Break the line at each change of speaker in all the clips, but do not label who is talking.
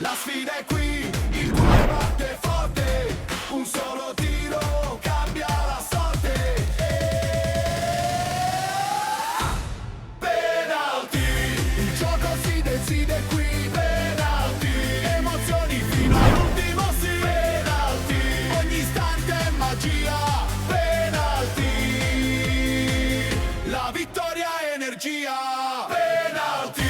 La sfida è qui, il cuore batte forte, un solo tiro cambia la sorte. Penalty, il gioco si decide qui. Penalty, emozioni fino all'ultimo sì. Penalty, ogni istante è magia. Penalty, la vittoria è energia. Penalty.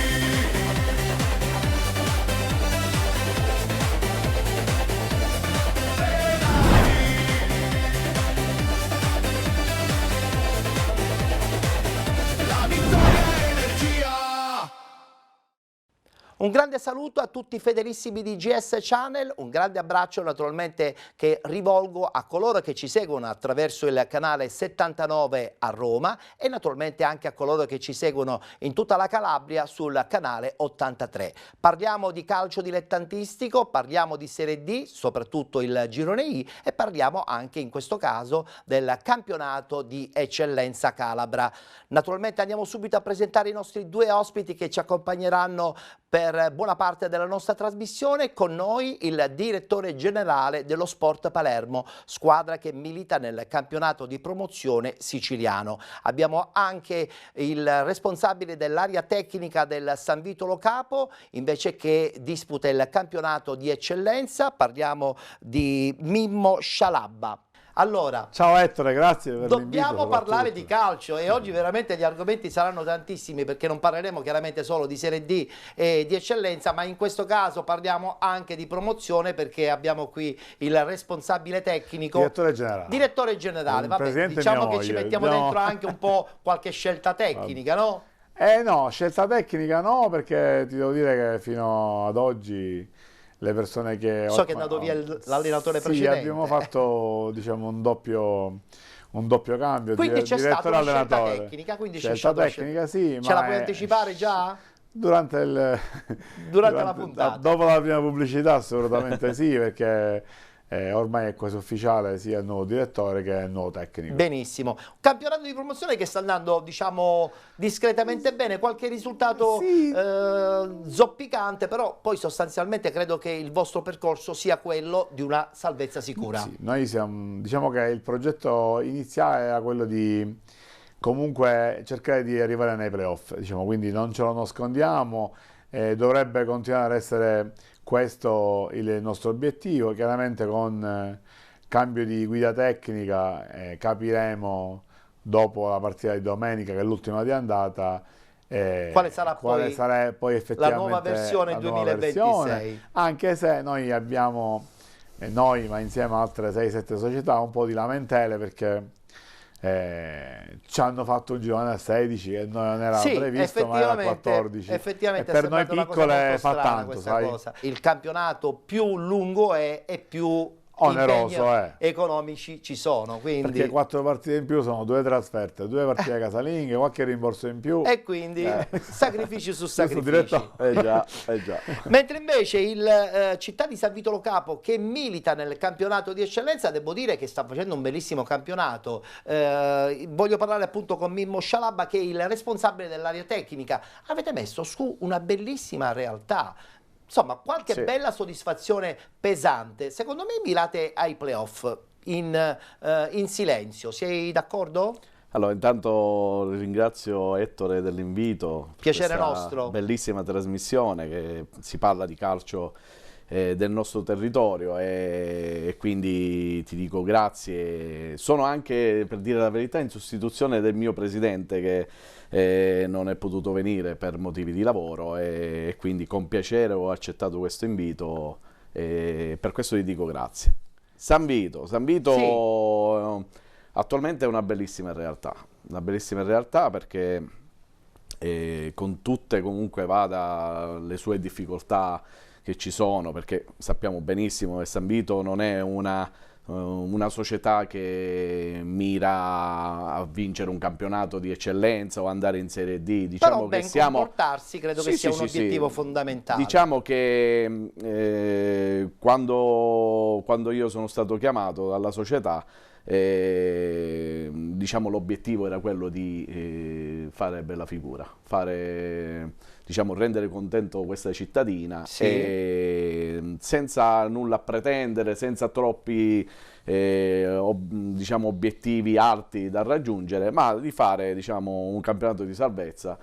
Un grande saluto a tutti i fedelissimi di GS Channel, un grande abbraccio naturalmente che rivolgo a coloro che ci seguono attraverso il canale 79 a Roma e naturalmente anche a coloro che ci seguono in tutta la Calabria sul canale 83. Parliamo di calcio dilettantistico, parliamo di Serie D, soprattutto il Girone I, e parliamo anche in questo caso del campionato di eccellenza calabra. Naturalmente andiamo subito a presentare i nostri due ospiti che ci accompagneranno per buona parte della nostra trasmissione. Con noi il direttore generale dello Sport Palermo, squadra che milita nel campionato di promozione siciliano. Abbiamo anche il responsabile dell'area tecnica del San Vito Lo Capo, invece, che disputa il campionato di eccellenza. Parliamo di Mimmo Scialabba. Allora,
ciao Ettore, grazie per l'invito.
Dobbiamo parlare di calcio e oggi veramente gli argomenti saranno tantissimi, perché non parleremo chiaramente solo di Serie D e di eccellenza, ma in questo caso parliamo anche di promozione, perché abbiamo qui il responsabile tecnico, direttore generale. Vabbè, diciamo che ci mettiamo dentro anche un po' qualche scelta tecnica, no?
No, scelta tecnica no, perché ti devo dire che fino ad oggi le persone che...
So che è andato via l'allenatore precedente.
Sì, abbiamo fatto, diciamo, un doppio cambio.
Quindi c'è stata una scelta tecnica,
sì.
Ce la puoi anticipare già?
Durante la puntata. Dopo la prima pubblicità assolutamente sì, perché ormai è quasi ufficiale sia il nuovo direttore che il nuovo tecnico.
Benissimo. Campionato di promozione che sta andando, diciamo, discretamente bene, qualche risultato
sì,
zoppicante, però poi sostanzialmente credo che il vostro percorso sia quello di una salvezza sicura.
Sì, noi siamo, diciamo che il progetto iniziale era quello di comunque cercare di arrivare nei playoff, diciamo, quindi non ce lo nascondiamo, dovrebbe continuare ad essere questo il nostro obiettivo. Chiaramente con cambio di guida tecnica capiremo dopo la partita di domenica, che è l'ultima di andata,
quale sarà
poi effettivamente
la nuova versione 2026.
Anche se noi abbiamo, ma insieme a altre 6-7 società, un po' di lamentele, perché ci hanno fatto un girone a 16 e non era previsto, ma era a 14.
Effettivamente
e per noi piccole fa tanto, sai?
Il campionato più lungo è e più
oneroso
economici ci sono, quindi...
perché 4 partite in più sono 2 trasferte, 2 partite casalinghe, qualche rimborso in più,
e quindi sacrifici su sacrifici.
Già.
Mentre invece il Città di San Vito Lo Capo, che milita nel campionato di eccellenza, devo dire che sta facendo un bellissimo campionato. Voglio parlare appunto con Mimmo Scialabba, che è il responsabile dell'area tecnica. Avete messo su una bellissima realtà. Insomma, qualche bella soddisfazione pesante. Secondo me mirate ai playoff in silenzio. Sei d'accordo?
Allora, intanto ringrazio Ettore dell'invito.
Piacere nostro.
Bellissima trasmissione, che si parla di calcio del nostro territorio, e quindi ti dico grazie. Sono anche, per dire la verità, in sostituzione del mio presidente, che non è potuto venire per motivi di lavoro, e quindi con piacere ho accettato questo invito, e per questo ti dico grazie. San Vito sì. Attualmente è una bellissima realtà, perché con tutte comunque le sue difficoltà che ci sono, perché sappiamo benissimo che San Vito non è una società che mira a vincere un campionato di eccellenza o andare in Serie D. Diciamo
però ben comportarsi credo che sia un obiettivo fondamentale.
Diciamo che quando io sono stato chiamato dalla società, diciamo l'obiettivo era quello di fare bella figura, diciamo, rendere contento questa cittadina,
Sì.
e senza nulla pretendere, senza troppi diciamo, obiettivi alti da raggiungere, ma di fare, diciamo, un campionato di salvezza.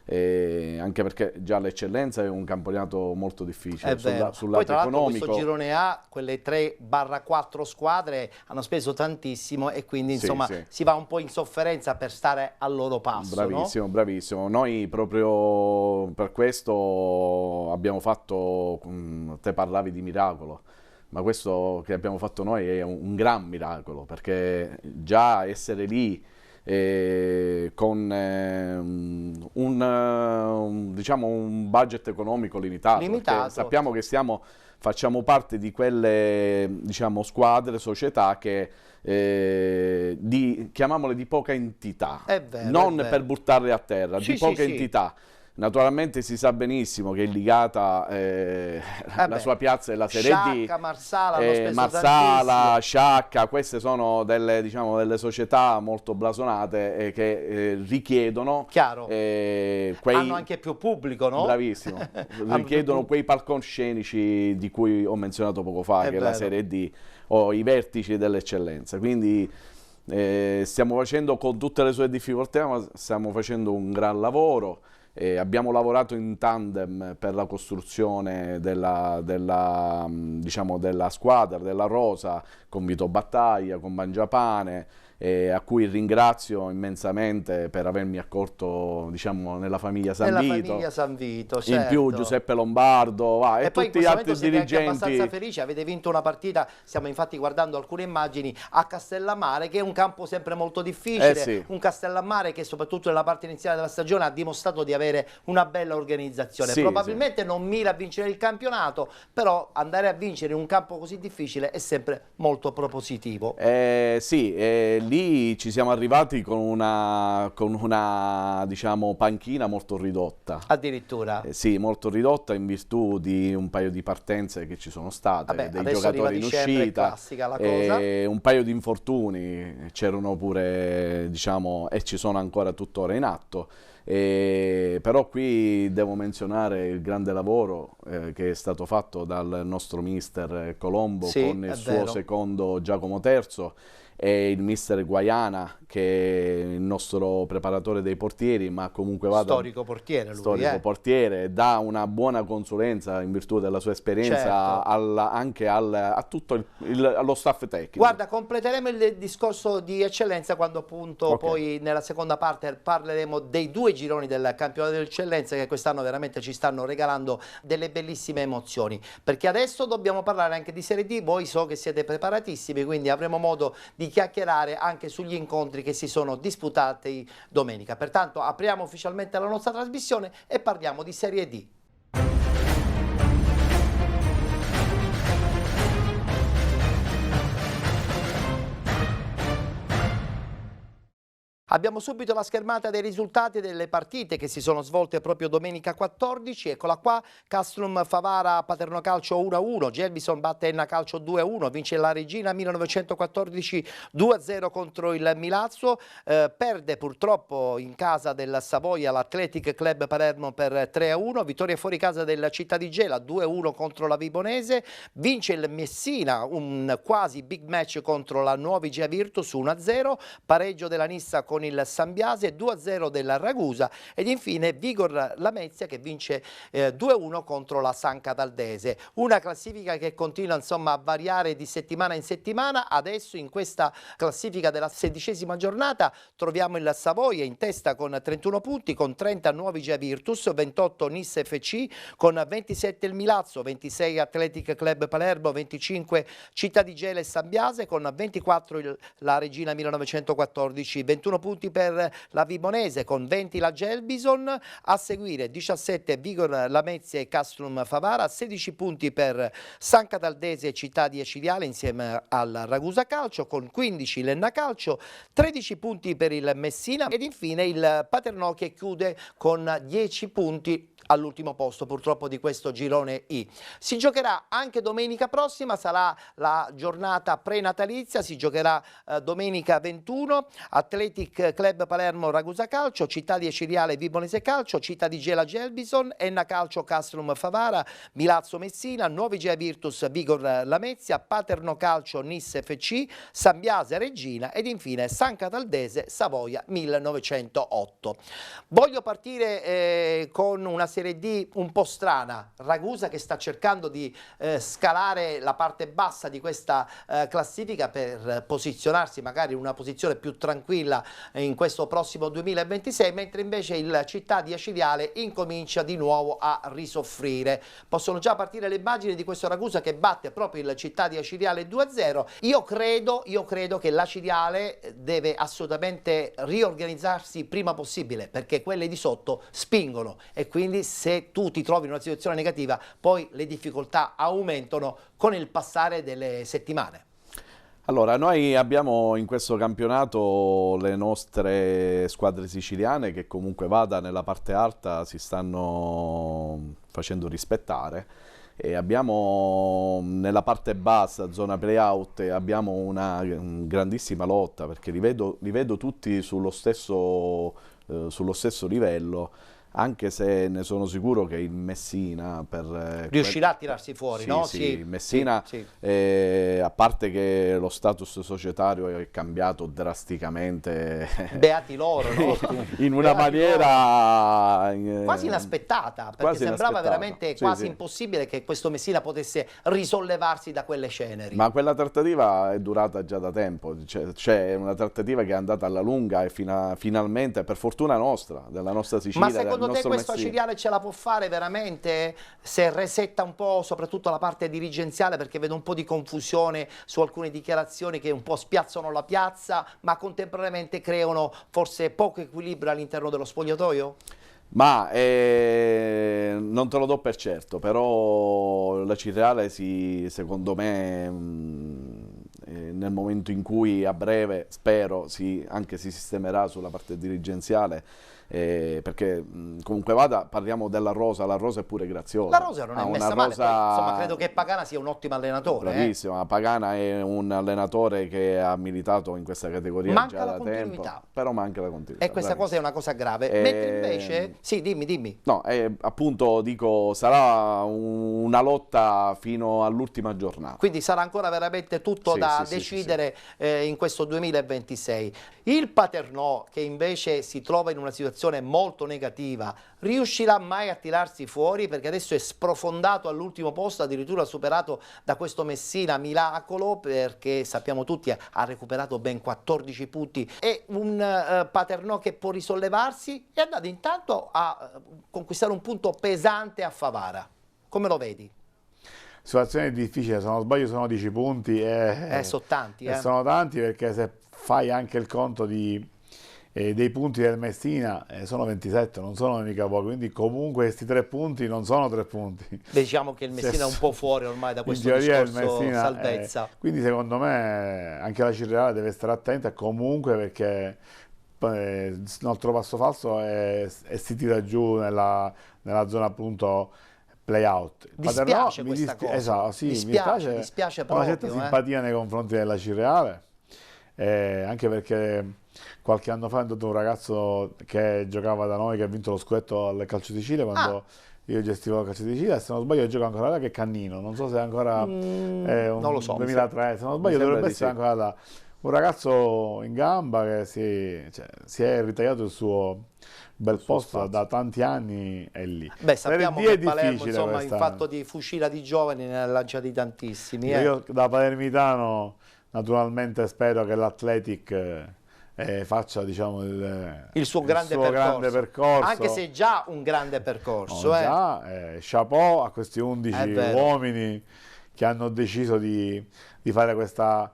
Anche perché già l'eccellenza è un campionato molto difficile
È vero.
sul
Poi
lato
tra l'altro
economico.
questo girone A, quelle 3/4 squadre hanno speso tantissimo e quindi
Sì,
insomma
sì.
si va un po' in sofferenza per stare al loro passo,
Bravissimo,
no?
bravissimo. Noi proprio per questo abbiamo fatto, te parlavi di miracolo, ma questo che abbiamo fatto noi è un gran miracolo, perché già essere lì con diciamo, un budget economico limitato, perché
Limitato.
sappiamo che facciamo parte di quelle, diciamo, squadre, società che chiamiamole di poca entità,
È vero,
non
è vero.
per buttarle a terra,
Sì,
di
sì,
poca
sì.
entità. Naturalmente si sa benissimo che in Ligata la
beh,
sua piazza è la Serie D,
Sciacca, Marsala hanno speso
Marsala,
tantissimo.
Sciacca, queste sono delle, diciamo, delle società molto blasonate che richiedono
Chiaro.
quei...
Hanno anche più pubblico, no?
Bravissimo,
Hanno
richiedono
più
quei palcoscenici di cui ho menzionato poco fa,
È
che è la
vero.
Serie D, o i vertici dell'eccellenza. Quindi stiamo facendo, con tutte le sue difficoltà, ma stiamo facendo un gran lavoro. Abbiamo lavorato in tandem per la costruzione diciamo, della squadra, della rosa, con Vito Battaglia, con Mangiapane, a cui ringrazio immensamente per avermi accolto, diciamo, nella famiglia San
Nella
Vito.
famiglia San Vito,
In più
certo.
Giuseppe Lombardo
E
e
poi in
tutti gli
questo
altri
momento siete anche
dirigenti.
abbastanza felici, avete vinto una partita, stiamo infatti guardando alcune immagini, a Castellammare, che è un campo sempre molto difficile,
Sì.
un Castellammare che soprattutto nella parte iniziale della stagione ha dimostrato di avere una bella organizzazione.
Sì,
Probabilmente non mira a vincere il campionato, però andare a vincere in un campo così difficile è sempre molto propositivo.
Sì, lì ci siamo arrivati con una diciamo, panchina molto ridotta.
Addirittura.
Sì, molto ridotta in virtù di un paio di partenze che ci sono state,
Vabbè,
dei
adesso arriva
giocatori in
dicembre, è
uscita,
classica la cosa.
un paio di infortuni, c'erano pure, diciamo, e ci sono ancora tuttora in atto. Però qui devo menzionare il grande lavoro che è stato fatto dal nostro mister Colombo,
Sì,
con
è
il suo
vero.
secondo Giacomo Terzo, e il mister Guaiana, che è il nostro preparatore dei portieri, ma comunque
Storico portiere lui,
storico portiere, dà una buona consulenza in virtù della sua esperienza,
Certo.
anche a tutto allo staff tecnico.
Guarda, completeremo il discorso di eccellenza quando appunto
Ok.
poi nella seconda parte parleremo dei 2 gironi del campionato dell'eccellenza che quest'anno veramente ci stanno regalando delle bellissime emozioni. Perché adesso dobbiamo parlare anche di Serie D, voi so che siete preparatissimi, quindi avremo modo di chiacchierare anche sugli incontri che si sono disputati domenica. Pertanto apriamo ufficialmente la nostra trasmissione e parliamo di Serie D. Abbiamo subito la schermata dei risultati delle partite che si sono svolte proprio domenica 14, eccola qua, Castrum Favara Paterno Calcio 1-1, Gelbison batte Enna Calcio 2-1, vince la Regina 1914 2-0 contro il Milazzo, perde purtroppo in casa del Savoia l'Athletic Club Palermo per 3-1, vittoria fuori casa del Città di Gela 2-1 contro la Vibonese, vince il Messina, un quasi big match contro la Nuovigia Virtus 1-0, pareggio della Nissa con il Sambiase, 2-0 della Ragusa ed infine Vigor Lamezia che vince 2-1 contro la San Cataldese. Una classifica che continua insomma a variare di settimana in settimana. Adesso in questa classifica della 16ª giornata troviamo il Savoia in testa con 31 punti, con 30 Nuovigia Virtus, 28 Nis FC, con 27 il Milazzo, 26 Athletic Club Palermo, 25 Città di Gela e Sambiase, con 24 la Regina 1914, 21 punti per la Vibonese, con 20 la Gelbison, a seguire 17 Vigor Lamezia e Castrum Favara, 16 punti per San Cataldese e Città di Acireale insieme al Ragusa Calcio, con 15 l'Enna Calcio, 13 punti per il Messina ed infine il Paternò che chiude con 10 punti all'ultimo posto purtroppo di questo girone I. Si giocherà anche domenica prossima, sarà la giornata prenatalizia, si giocherà domenica 21, Athletic Club Palermo Ragusa Calcio, Città di Ciriale Vibonese Calcio, Città di Gela Gelbison, Enna Calcio Castrum Favara, Milazzo Messina, Nuovi Gea Virtus Vigor Lamezia, Paterno Calcio Nis FC, San Biase Regina ed infine San Cataldese Savoia 1908. Voglio partire con una Serie D un po' strana, Ragusa che sta cercando di scalare la parte bassa di questa classifica per posizionarsi magari in una posizione più tranquilla in questo prossimo 2026, mentre invece il Città di Acireale incomincia di nuovo a risoffrire. Possono già partire le immagini di questo Ragusa che batte proprio il Città di Acireale 2-0. Io credo che l'Acireale deve assolutamente riorganizzarsi prima possibile, perché quelle di sotto spingono e quindi se tu ti trovi in una situazione negativa poi le difficoltà aumentano con il passare delle settimane.
Allora, noi abbiamo in questo campionato le nostre squadre siciliane che comunque vada nella parte alta si stanno facendo rispettare e abbiamo nella parte bassa, zona play-out, abbiamo una grandissima lotta perché li vedo tutti sullo stesso livello. Anche se ne sono sicuro che il Messina
riuscirà a tirarsi fuori,
sì,
no?
Sì, Messina,
sì.
A parte che lo status societario è cambiato drasticamente,
beati loro, no?
in una maniera
quasi inaspettata, perché
quasi
sembrava
inaspettata.
veramente
Sì,
quasi
sì.
impossibile che questo Messina potesse risollevarsi da quelle ceneri.
Ma quella trattativa è durata già da tempo, c'è una trattativa che è andata alla lunga e finalmente, per fortuna nostra, della nostra Sicilia.
Ma secondo te questo Acireale ce la può fare veramente se resetta un po' soprattutto la parte dirigenziale, perché vedo un po' di confusione su alcune dichiarazioni che un po' spiazzano la piazza ma contemporaneamente creano forse poco equilibrio all'interno dello spogliatoio?
Ma non te lo do per certo, però l'Acireale secondo me nel momento in cui a breve spero anche si sistemerà sulla parte dirigenziale, perché comunque vada, parliamo della Rosa, la Rosa è pure graziosa.
La Rosa non è messa male, poi, insomma credo che Pagana sia un ottimo allenatore.
Bravissima, Pagana è un allenatore che ha militato in questa categoria
manca
già
la
da
continuità.
tempo, però manca la continuità.
E questa cosa è una cosa grave, mentre invece, sì dimmi.
No, appunto dico, sarà una lotta fino all'ultima giornata.
Quindi sarà ancora veramente tutto
Sì,
da
sì,
decidere in questo 2026. Il Paternò, che invece si trova in una situazione molto negativa, riuscirà mai a tirarsi fuori? Perché adesso è sprofondato all'ultimo posto, addirittura superato da questo Messina miracolo, perché sappiamo tutti ha recuperato ben 14 punti. È un Paternò che può risollevarsi e è andato intanto a conquistare un punto pesante a Favara. Come lo vedi?
Situazione difficile, se non sbaglio sono 10 punti
Sono tanti.
sono tanti, perché se fai anche il conto dei punti del Messina sono 27, non sono mica pochi, quindi comunque questi 3 punti non sono 3 punti.
Diciamo che il Messina è un po' fuori ormai da questo
in teoria
discorso
il Messina,
salvezza.
quindi secondo me anche la Cirreale deve stare attenta comunque, perché il nostro passo falso è si tira giù nella zona appunto play-out.
Dispiace questa cosa.
Esatto, sì,
dispiace
ho una
proprio.
certa simpatia nei confronti della Cirreale, anche perché qualche anno fa è andato un ragazzo che giocava da noi, che ha vinto lo scudetto al Calcio Sicilia quando io gestivo il Calcio Sicilia, e se non sbaglio gioca ancora là, che è Cannino, non so se è ancora
non lo so,
2003, se non sbaglio dovrebbe essere ancora là. Un ragazzo in gamba che si è ritagliato il suo bel posto da tanti anni, è lì.
Beh, sappiamo che Palermo, insomma,
questa.
in fatto di fucila di giovani ne ha lanciati tantissimi.
Io da palermitano naturalmente spero che l'Athletic faccia, diciamo,
il suo grande percorso, anche se è già un grande percorso.
Chapeau a questi 11 uomini che hanno deciso di fare questa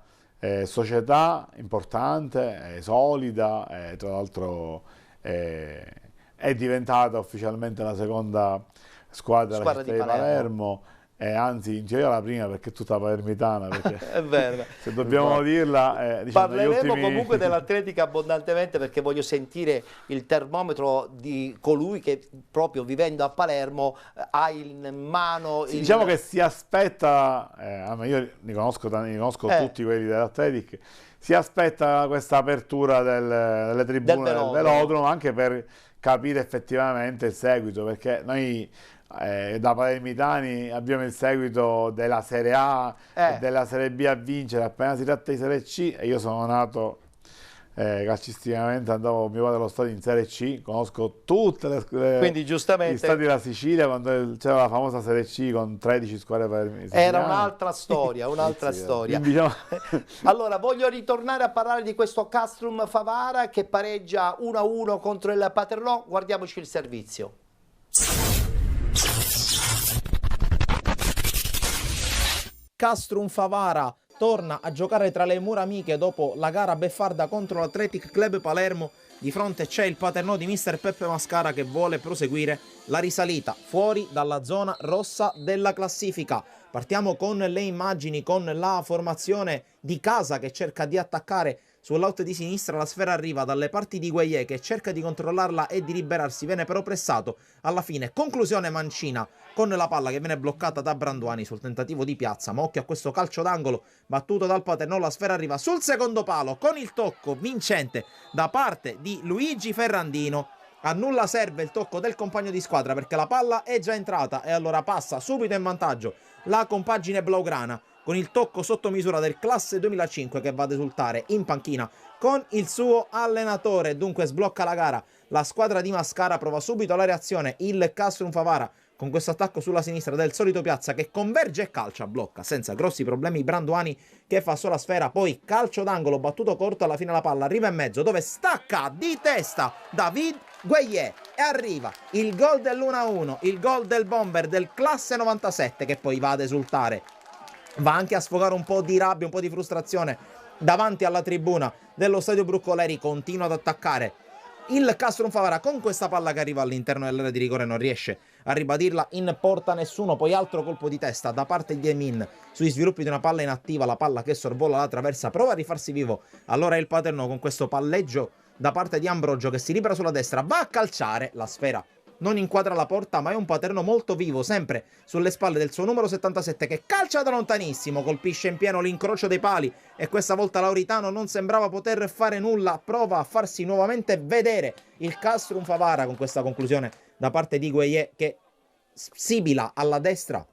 società importante, solida, tra l'altro è diventata ufficialmente la seconda squadra della città di Palermo. anzi in teoria la prima perché è tutta palermitana, perché
È vero.
se dobbiamo dirla, diciamo, negli
Parleremo
ultimi...
comunque dell'atletica abbondantemente, perché voglio sentire il termometro di colui che proprio vivendo a Palermo ha in mano
Sì, diciamo che si aspetta, io ne conosco tutti quelli dell'Atletic, si aspetta questa apertura delle tribune del velodromo, anche per capire effettivamente il seguito, perché noi da palermitani abbiamo il seguito della Serie A e della Serie B a vincere, appena si tratta di Serie C, e io sono nato calcisticamente, andavo mio padre allo stadio in Serie C, conosco tutte
quindi giustamente
gli stadi della Sicilia quando c'era la famosa Serie C con 13 squadre siciliane.
era un'altra storia, un'altra storia.
Quindi, diciamo...
Allora voglio ritornare a parlare di questo Castrum Favara che pareggia 1-1 contro il Paternò. Guardiamoci il servizio.
Castrum Favara torna a giocare tra le mura amiche dopo la gara beffarda contro l'Athletic Club Palermo. Di fronte c'è il Paternò di mister Peppe Mascara che vuole proseguire la risalita fuori dalla zona rossa della classifica. Partiamo con le immagini, con la formazione di casa che cerca di attaccare sull'out di sinistra. La sfera arriva dalle parti di Gueye che cerca di controllarla e di liberarsi, viene però pressato alla fine. Conclusione Mancina con la palla che viene bloccata da Branduani sul tentativo di piazza, ma occhio a questo calcio d'angolo battuto dal Paternò. La sfera arriva sul secondo palo con il tocco vincente da parte di Luigi Ferrandino. A nulla serve il tocco del compagno di squadra perché la palla è già entrata e allora passa subito in vantaggio la compagine blaugrana con il tocco sotto misura del classe 2005 che va ad esultare in panchina con il suo allenatore. Dunque sblocca la gara la squadra di Mascara, prova subito la reazione il Castrum Favara con questo attacco sulla sinistra del solito Piazza che converge e calcia, blocca senza grossi problemi Branduani che fa sola sfera, poi calcio d'angolo battuto corto, alla fine la palla arriva in mezzo dove stacca di testa David Gueye e arriva il gol dell'1-1, il gol del bomber del classe 97 che poi va ad esultare, va anche a sfogare un po' di rabbia, un po' di frustrazione davanti alla tribuna dello stadio Bruccoleri. Continua ad attaccare il Castrum Favara con questa palla che arriva all'interno dell'area di rigore, non riesce a ribadirla in porta nessuno, poi altro colpo di testa da parte di Emin sugli sviluppi di una palla inattiva, la palla che sorvola la traversa, prova a rifarsi vivo, allora il Paternò con questo palleggio da parte di Ambrogio che si libera sulla destra, va a calciare, la sfera non inquadra la porta, ma è un Paternò molto vivo, sempre sulle spalle del suo numero 77 che calcia da lontanissimo, colpisce in pieno l'incrocio dei pali e questa volta Lauritano non sembrava poter fare nulla, prova a farsi nuovamente vedere il Castrum Favara con questa conclusione da parte di Gueye che sibila alla destra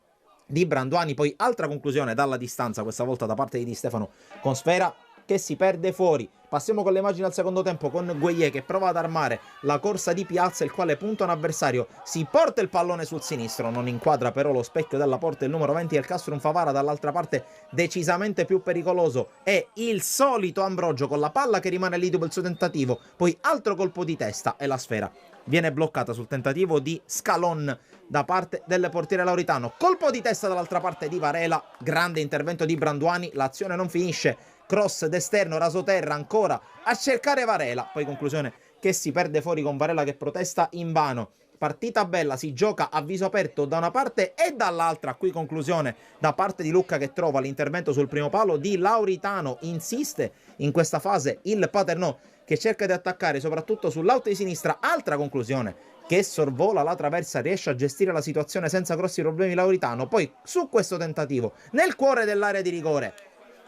di Branduani, poi altra conclusione dalla distanza, questa volta da parte di Di Stefano con sfera che si perde fuori. Passiamo con le immagini al secondo tempo con Gueye che prova ad armare la corsa di Piazza, il quale punta un avversario, si porta il pallone sul sinistro, non inquadra però lo specchio della porta il numero 20 del Castrum Favara, dall'altra parte decisamente più pericoloso è il solito Ambrogio con la palla che rimane lì dopo il suo tentativo, poi altro colpo di testa e la sfera viene bloccata sul tentativo di Scalon da parte del portiere Lauritano. Colpo di testa dall'altra parte di Varela, grande intervento di Branduani, l'azione non finisce, cross d'esterno, rasoterra ancora a cercare Varela, poi conclusione che si perde fuori con Varela che protesta invano. Partita bella, si gioca a viso aperto da una parte e dall'altra, qui conclusione da parte di Lucca che trova l'intervento sul primo palo di Lauritano, insiste in questa fase il Paternò che cerca di attaccare soprattutto sull'out di sinistra, altra conclusione che sorvola la traversa, riesce a gestire la situazione senza grossi problemi Lauritano, poi su questo tentativo nel cuore dell'area di rigore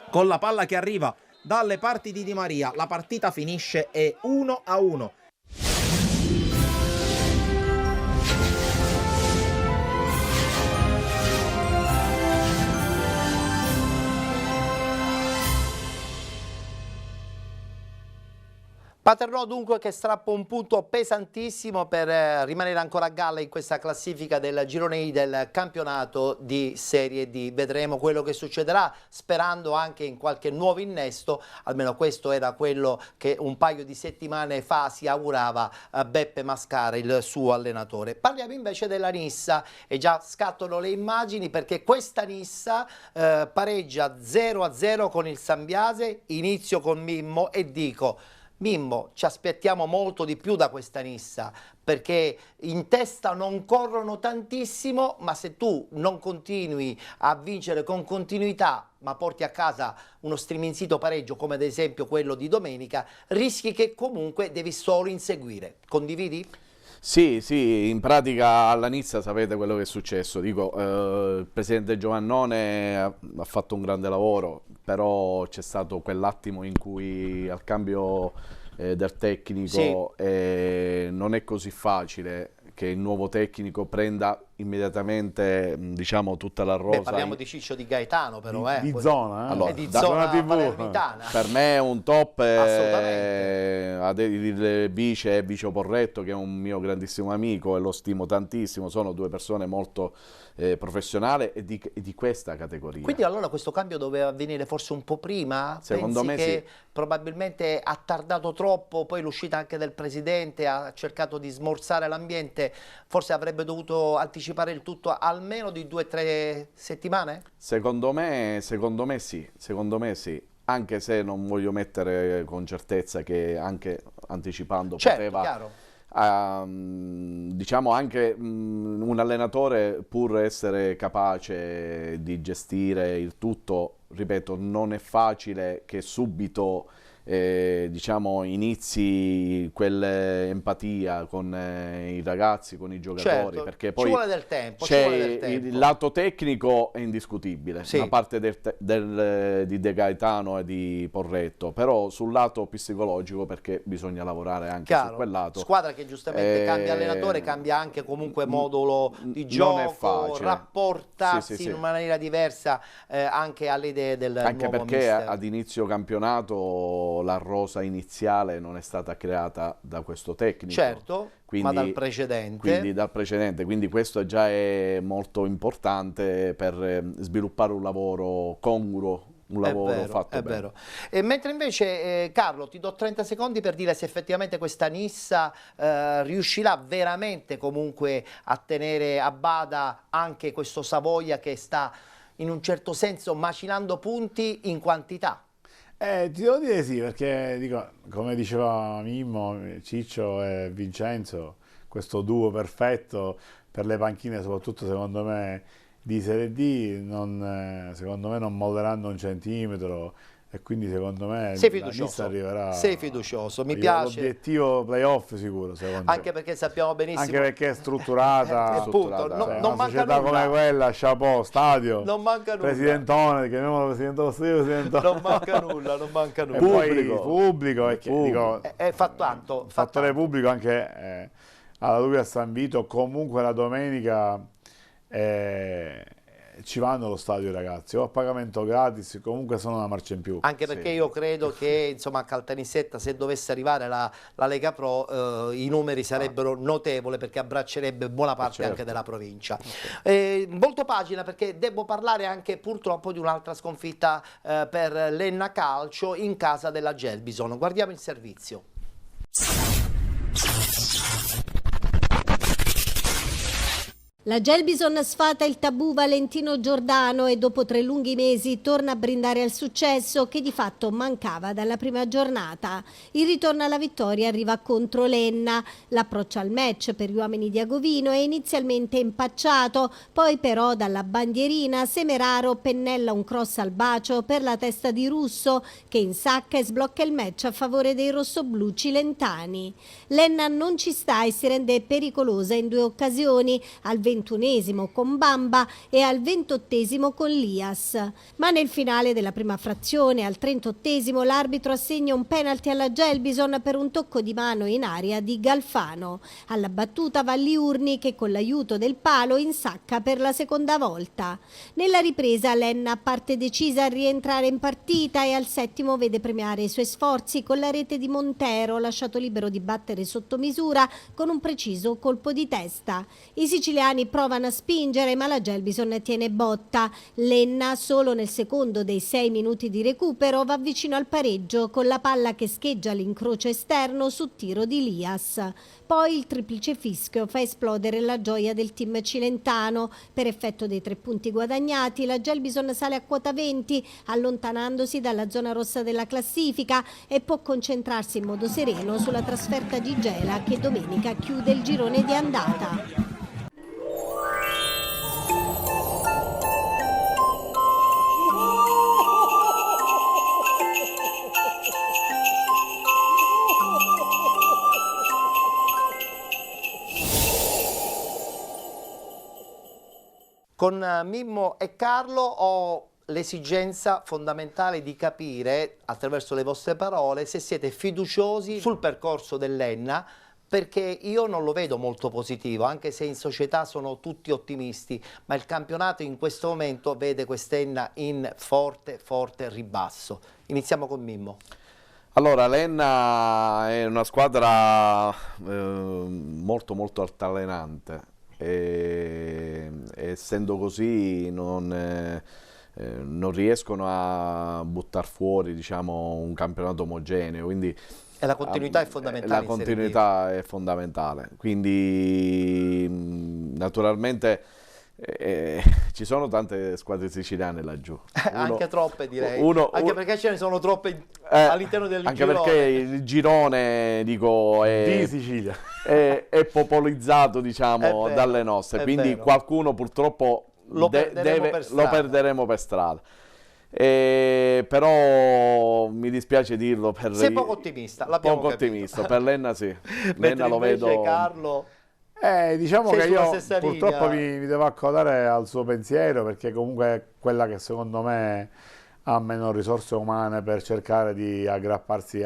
con la palla che arriva dalle parti di Di Maria, la partita finisce e 1-1.
Paternò dunque che strappa un punto pesantissimo per rimanere ancora a galla in questa classifica del girone I del campionato di Serie D. Vedremo quello che succederà, sperando anche in qualche nuovo innesto, almeno questo era quello che un paio di settimane fa si augurava Beppe Mascara, il suo allenatore. Parliamo invece della Nissa e già scattano le immagini perché questa Nissa pareggia 0-0 con il Sambiase, inizio con Mimmo e dico Mimmo, ci aspettiamo molto di più da questa Nissa, perché in testa non corrono tantissimo, ma se tu non continui a vincere con continuità, ma porti a casa uno striminzito pareggio come ad esempio quello di domenica, rischi che comunque devi solo inseguire. Condividi?
Sì, sì, in pratica alla Nizza sapete quello che è successo. Dico, il presidente Giovannone ha fatto un grande lavoro, però c'è stato quell'attimo in cui al cambio del tecnico non è così facile che il nuovo tecnico prenda immediatamente, diciamo, tutta la rosa.
Beh, parliamo di Ciccio Di Gaetano però,
Di zona,
Allora,
di
da-
zona
TV.
palermitana.
Per me è un top,
Assolutamente.
il vice e Vicio Porretto, che è un mio grandissimo amico e lo stimo tantissimo, sono due persone molto professionali e di questa categoria.
Quindi allora questo cambio doveva avvenire forse un po' prima?
Secondo
Pensi
me
che
sì.
probabilmente ha tardato troppo, poi l'uscita anche del presidente ha cercato di smorzare l'ambiente, forse avrebbe dovuto anticipare il tutto almeno di 2 o 3 settimane?
Secondo me sì, anche se non voglio mettere con certezza che anche anticipando
Certo,
poteva,
chiaro.
diciamo anche un allenatore, pur essere capace di gestire il tutto, ripeto, non è facile che subito diciamo inizi quell'empatia con i ragazzi, con i giocatori,
Certo,
perché
ci
poi
vuole del tempo, ci
c'è
vuole del tempo.
il lato tecnico è indiscutibile,
Sì.
da parte di De Gaetano e di Porretto, però sul lato psicologico, perché bisogna lavorare anche
Chiaro,
su quel lato.
squadra che giustamente cambia allenatore, cambia anche comunque modulo di
non è
gioco,
facile.
rapportarsi
Sì, sì,
in
sì.
maniera diversa anche alle idee del
Anche
nuovo
perché
mister.
ad inizio campionato la rosa iniziale non è stata creata da questo tecnico.
Certo, ma dal precedente.
Quindi questo già è molto importante per sviluppare un lavoro congruo, un lavoro fatto
è
bene.
vero. E mentre invece, Carlo, ti do 30 secondi per dire se effettivamente questa Nissa riuscirà veramente comunque a tenere a bada anche questo Savoia che sta in un certo senso macinando punti in quantità.
Ti devo dire sì, perché dico, come diceva Mimmo, Ciccio e Vincenzo, questo duo perfetto per le panchine, soprattutto secondo me di Serie D, secondo me non molleranno un centimetro e quindi secondo me
Sei
la Nissa
fiducioso,
arriverà.
sei fiducioso, mi
arriverà
piace.
L'obiettivo playoff sicuro, secondo me.
Anche perché sappiamo benissimo.
Anche perché è strutturata.
Appunto,
strutturata,
no-
Cioè,
non
una
manca
società
nulla.
come quella, chapeau, stadio,
Non manca nulla.
presidentone, chiamiamolo presidentone, presidentone.
Non manca nulla, non manca
E
nulla.
poi pubblico, e che,
Pubblico.
dico,
Fa tanto.
il
fa
fattore
tanto.
pubblico anche alla Lupi a San Vito, comunque la domenica ci vanno allo stadio i ragazzi, o a pagamento gratis, comunque sono una marcia in più.
Anche perché io credo che insomma a Caltanissetta, se dovesse arrivare la Lega Pro, i numeri sarebbero notevoli, perché abbraccerebbe buona parte
Certo.
anche della provincia. Molto pagina, perché devo parlare anche purtroppo di un'altra sconfitta per l'Enna Calcio in casa della Gelbison. Guardiamo il servizio.
La Gelbison sfata il tabù Valentino Giordano e dopo 3 lunghi mesi torna a brindare al successo che di fatto mancava dalla prima giornata. Il ritorno alla vittoria arriva contro l'Enna. L'approccio al match per gli uomini di Agovino è inizialmente impacciato, poi però dalla bandierina Semeraro pennella un cross al bacio per la testa di Russo che insacca e sblocca il match a favore dei rossoblù cilentani. L'Enna non ci sta e si rende pericolosa in 2 occasioni, al 21esimo con Bamba e al 28esimo con Lias. Ma nel finale della prima frazione, al 38esimo, l'arbitro assegna un penalty alla Gelbison per un tocco di mano in aria di Galfano. Alla battuta va Liurni che con l'aiuto del palo insacca per la seconda volta. Nella ripresa l'Enna parte decisa a rientrare in partita e al 7° vede premiare i suoi sforzi con la rete di Montero, lasciato libero di battere sotto misura con un preciso colpo di testa. I siciliani capitani provano a spingere, ma la Gelbison tiene botta. Lenna, solo nel secondo dei 6 minuti di recupero, va vicino al pareggio con la palla che scheggia l'incrocio esterno su tiro di Lias. Poi il triplice fischio fa esplodere la gioia del team cilentano. Per effetto dei 3 punti guadagnati, la Gelbison sale a quota 20, allontanandosi dalla zona rossa della classifica, e può concentrarsi in modo sereno sulla trasferta di Gela, che domenica chiude il girone di andata.
Con Mimmo e Carlo ho l'esigenza fondamentale di capire, attraverso le vostre parole, se siete fiduciosi sul percorso dell'Enna, perché io non lo vedo molto positivo, anche se in società sono tutti ottimisti, ma il campionato in questo momento vede quest'Enna in forte ribasso. Iniziamo con Mimmo.
Allora, l'Enna è una squadra molto altalenante. Essendo così non riescono a buttare fuori, diciamo, un campionato omogeneo, quindi
E la continuità è fondamentale.
La continuità è fondamentale, quindi naturalmente ci sono tante squadre siciliane laggiù.
Anche troppe, direi. Anche perché ce ne sono troppe all'interno del
anche
girone.
Perché il girone, dico,
Di Sicilia.
è popolarizzato, diciamo,
È vero,
dalle nostre,
è
quindi
vero.
qualcuno purtroppo
Lo perderemo per strada.
Però mi dispiace dirlo,
Sei poco ottimista, l'abbiamo
poco
capito.
ottimista, per l'Enna sì.
Mentre
L'Enna lo
invece
vedo.
Carlo...
Diciamo
Sei
che
sulla
io
stessa
purtroppo
linea.
mi devo accodare al suo pensiero, perché comunque è quella che secondo me ha meno risorse umane per cercare di aggrapparsi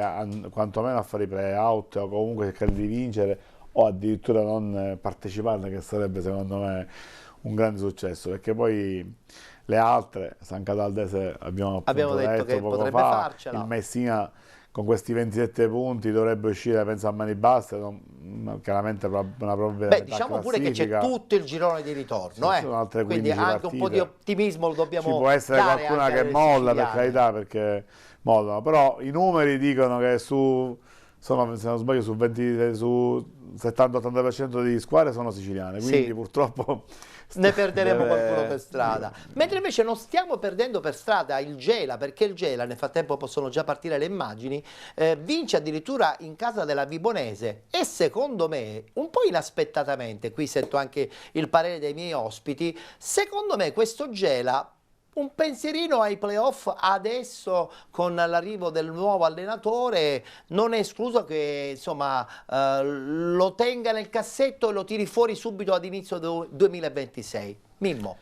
quantomeno a fare i play-out, o comunque cercare di vincere o addirittura non parteciparne, che sarebbe secondo me un grande successo, perché poi le altre, San Cataldese abbiamo
detto che
poco
potrebbe
fa,
farcela.
il Messina con questi 27 punti dovrebbe uscire, penso, a mani basse, chiaramente una probabilità.
Beh, diciamo pure che c'è tutto il girone di ritorno,
Ci sono altre
quindi
15
anche un po' di
partite.
ottimismo lo dobbiamo
Ci può essere
dare
qualcuna
anche
che
alle
molla, per
siciliane.
carità, perché mollano, però i numeri dicono che sono, se non sbaglio, su 70-80% di squadre sono siciliane, quindi
Sì.
purtroppo
Ne perderemo qualcuno per strada. Mentre invece non stiamo perdendo per strada il Gela, perché il Gela, nel frattempo possono già partire le immagini, vince addirittura in casa della Vibonese, e secondo me, un po' inaspettatamente, qui sento anche il parere dei miei ospiti, secondo me questo Gela, un pensierino ai playoff adesso con l'arrivo del nuovo allenatore, non è escluso che insomma lo tenga nel cassetto e lo tiri fuori subito ad inizio 2026. Mimmo.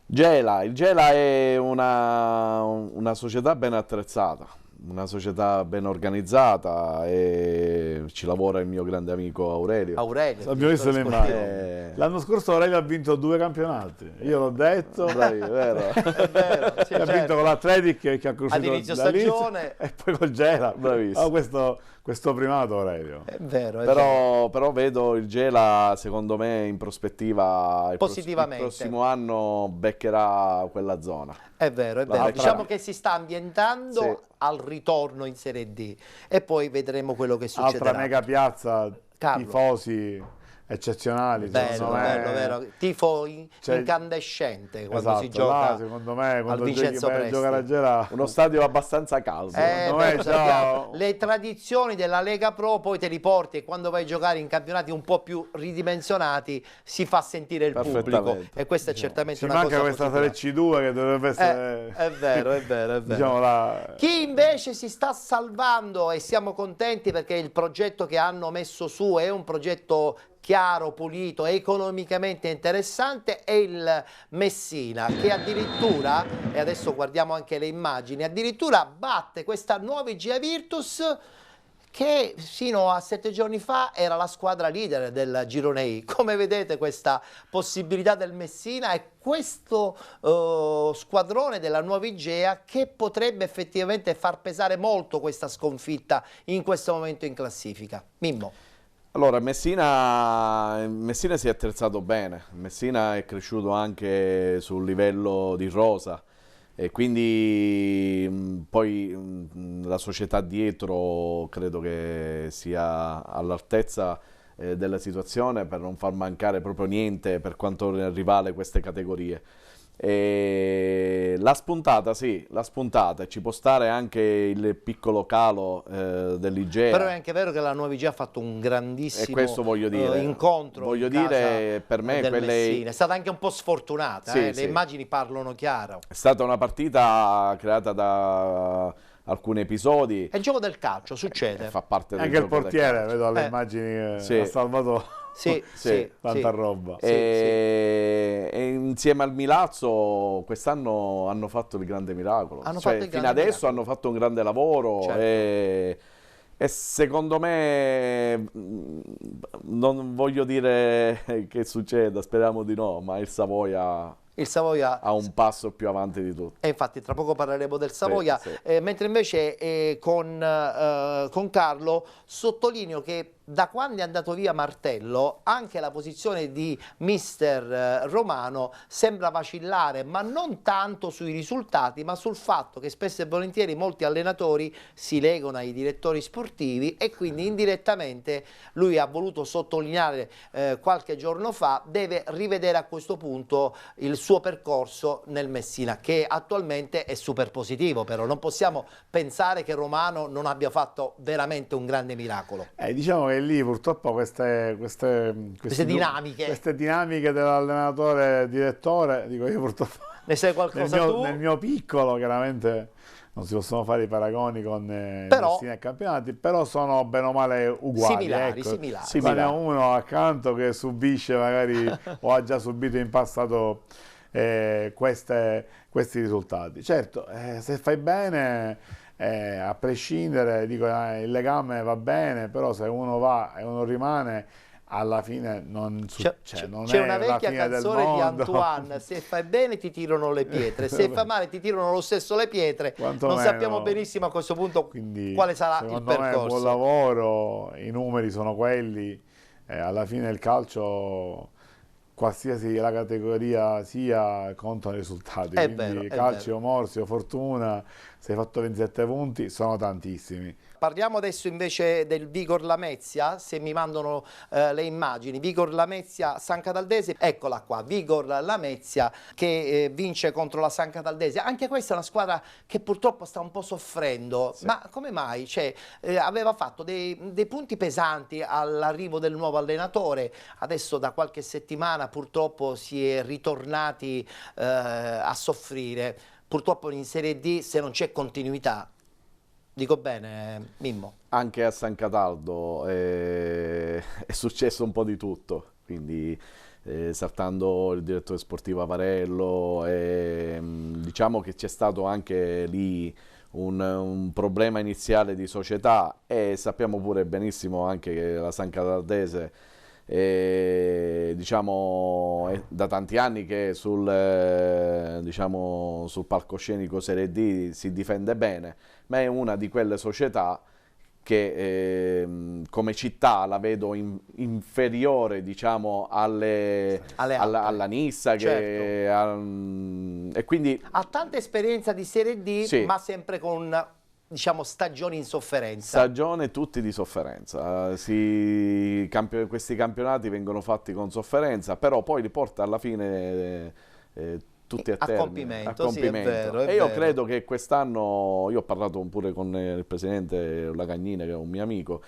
Il Gela è una società ben attrezzata, una società ben organizzata, e ci lavora il mio grande amico Aurelio.
abbiamo visto le immagini. L'anno scorso Aurelio ha vinto 2 campionati, io l'ho detto.
Bravi, vero?
È vero, sì,
Ha vinto con l'Atletic, che ha cruciato
all'inizio
dall'Inizio,
stagione.
e poi col Gela.
Bravissimo.
Questo primato Aurelio.
È vero, è vero.
Però vedo il Gela, secondo me, in prospettiva, il
Positivamente.
prossimo anno beccherà quella zona.
È vero, è vero.
L'altra-
Diciamo che si sta ambientando
Sì.
al ritorno in Serie D, e poi vedremo quello che
Altra
succederà.
mega piazza,
Carlo.
tifosi eccezionali,
Bello,
secondo me.
bello, vero. Tifo
Cioè,
incandescente quando
esatto,
si gioca
là, secondo me, quando
Vincenzo
vai a
Presti.
giocare a Gela,
Uno stadio abbastanza caldo.
secondo
beh,
me
lo
già-
sappiamo. Le tradizioni della Lega Pro poi te li porti, e quando vai a giocare in campionati un po' più ridimensionati si fa sentire il pubblico,
Perfettamente.
e questa è certamente
ci
una
manca
cosa
questa
positiva.
Serie C2 che dovrebbe essere,
È vero, è vero, è vero.
diciamo, la...
Chi invece si sta salvando, e siamo contenti perché il progetto che hanno messo su è un progetto chiaro, pulito, economicamente interessante, è il Messina, che addirittura, e adesso guardiamo anche le immagini, addirittura batte questa nuova IGA Virtus, che sino a 7 giorni fa era la squadra leader del Girone I. Come vedete, questa possibilità del Messina e questo squadrone della nuova Igea, che potrebbe effettivamente far pesare molto questa sconfitta in questo momento in classifica. Mimmo.
Allora, Messina si è attrezzato bene, Messina è cresciuto anche sul livello di rosa e quindi poi la società dietro credo che sia all'altezza della situazione per non far mancare proprio niente per quanto rivale queste categorie. E la spuntata, sì, la spuntata, ci può stare anche il piccolo calo dell'Igea.
Però è anche vero che la Nuova Igea ha fatto un grandissimo
E questo voglio dire,
incontro
voglio
in casa
dire, per me
del
quelle-
Messina. È stata anche un po' sfortunata,
Sì,
le
sì.
immagini parlano chiaro.
È stata una partita creata da alcuni episodi,
È il gioco del calcio, succede.
fa parte del
Anche il
gioco del
portiere,
calcio.
vedo alle immagini,
Sì.
ha salvato
Sì,
Sì,
sì,
tanta
sì.
roba.
Sì,
E insieme al Milazzo quest'anno hanno fatto il grande miracolo.
Hanno
Cioè,
fatto il
fino
grande
adesso
miracolo.
hanno fatto un grande lavoro
Certo.
e secondo me non voglio dire che succeda, speriamo di no, ma il Savoia
Il Savoia
ha un passo più avanti di tutti.
e infatti tra poco parleremo del Savoia,
sì.
mentre invece con Carlo sottolineo che da quando è andato via Martello anche la posizione di mister Romano sembra vacillare, ma non tanto sui risultati, ma sul fatto che spesso e volentieri molti allenatori si legano ai direttori sportivi e quindi indirettamente lui ha voluto sottolineare qualche giorno fa, deve rivedere a questo punto il suo percorso nel Messina, che attualmente è super positivo, però non possiamo pensare che Romano non abbia fatto veramente un grande miracolo.
Diciamo che lì purtroppo queste dinamiche dell'allenatore direttore, dico io purtroppo
Ne sai qualcosa tu?
nel mio piccolo chiaramente non si possono fare i paragoni con
Però-
Messina e campionati, però sono bene o male uguali.
Similari,
ecco.
similari.
Quando ne ho uno accanto che subisce magari o ha già subito in passato questi risultati. Certo, se fai bene, a prescindere, dico, il legame va bene, però se uno va e uno rimane, alla fine non succede. Non
C'è
è
una
la
vecchia
fine del
canzone di
mondo.
Antoine, se fai bene ti tirano le pietre, se fai male ti tirano lo stesso le pietre,
Quantomeno.
non sappiamo benissimo a questo punto
Quindi,
quale sarà il
secondo me,
percorso.
buon lavoro, i numeri sono quelli, alla fine il calcio, qualsiasi la categoria sia, contano i risultati.
È
Quindi
vero, è
calcio, Morzio, Fortuna, se hai fatto 27 punti, sono tantissimi.
Parliamo adesso invece del Vigor Lamezia, se mi mandano le immagini, Vigor Lamezia San Cataldese, eccola qua, Vigor Lamezia che vince contro la San Cataldese, anche questa è una squadra che purtroppo sta un po' soffrendo,
Sì.
ma come mai? Cioè, aveva fatto dei punti pesanti all'arrivo del nuovo allenatore, adesso da qualche settimana purtroppo si è ritornati a soffrire, purtroppo in Serie D se non c'è continuità. Dico bene, Mimmo?
Anche a San Cataldo è successo un po' di tutto, quindi saltando il direttore sportivo Avarello, diciamo che c'è stato anche lì un problema iniziale di società e sappiamo pure benissimo anche che la San Cataldese diciamo, è da tanti anni che diciamo, sul palcoscenico Serie D si difende bene, ma è una di quelle società che come città la vedo inferiore, diciamo,
Alle altre.
alla Nissa,
Certo.
e quindi
Ha tanta esperienza di Serie D,
Sì.
ma sempre con, diciamo, stagioni in sofferenza.
stagione tutti di sofferenza. Questi campionati vengono fatti con sofferenza, però poi li porta alla fine tutti a termine,
compimento, sì, è vero, è
e io
vero.
credo che quest'anno, io ho parlato pure con il presidente Lagagnina, che è un mio amico,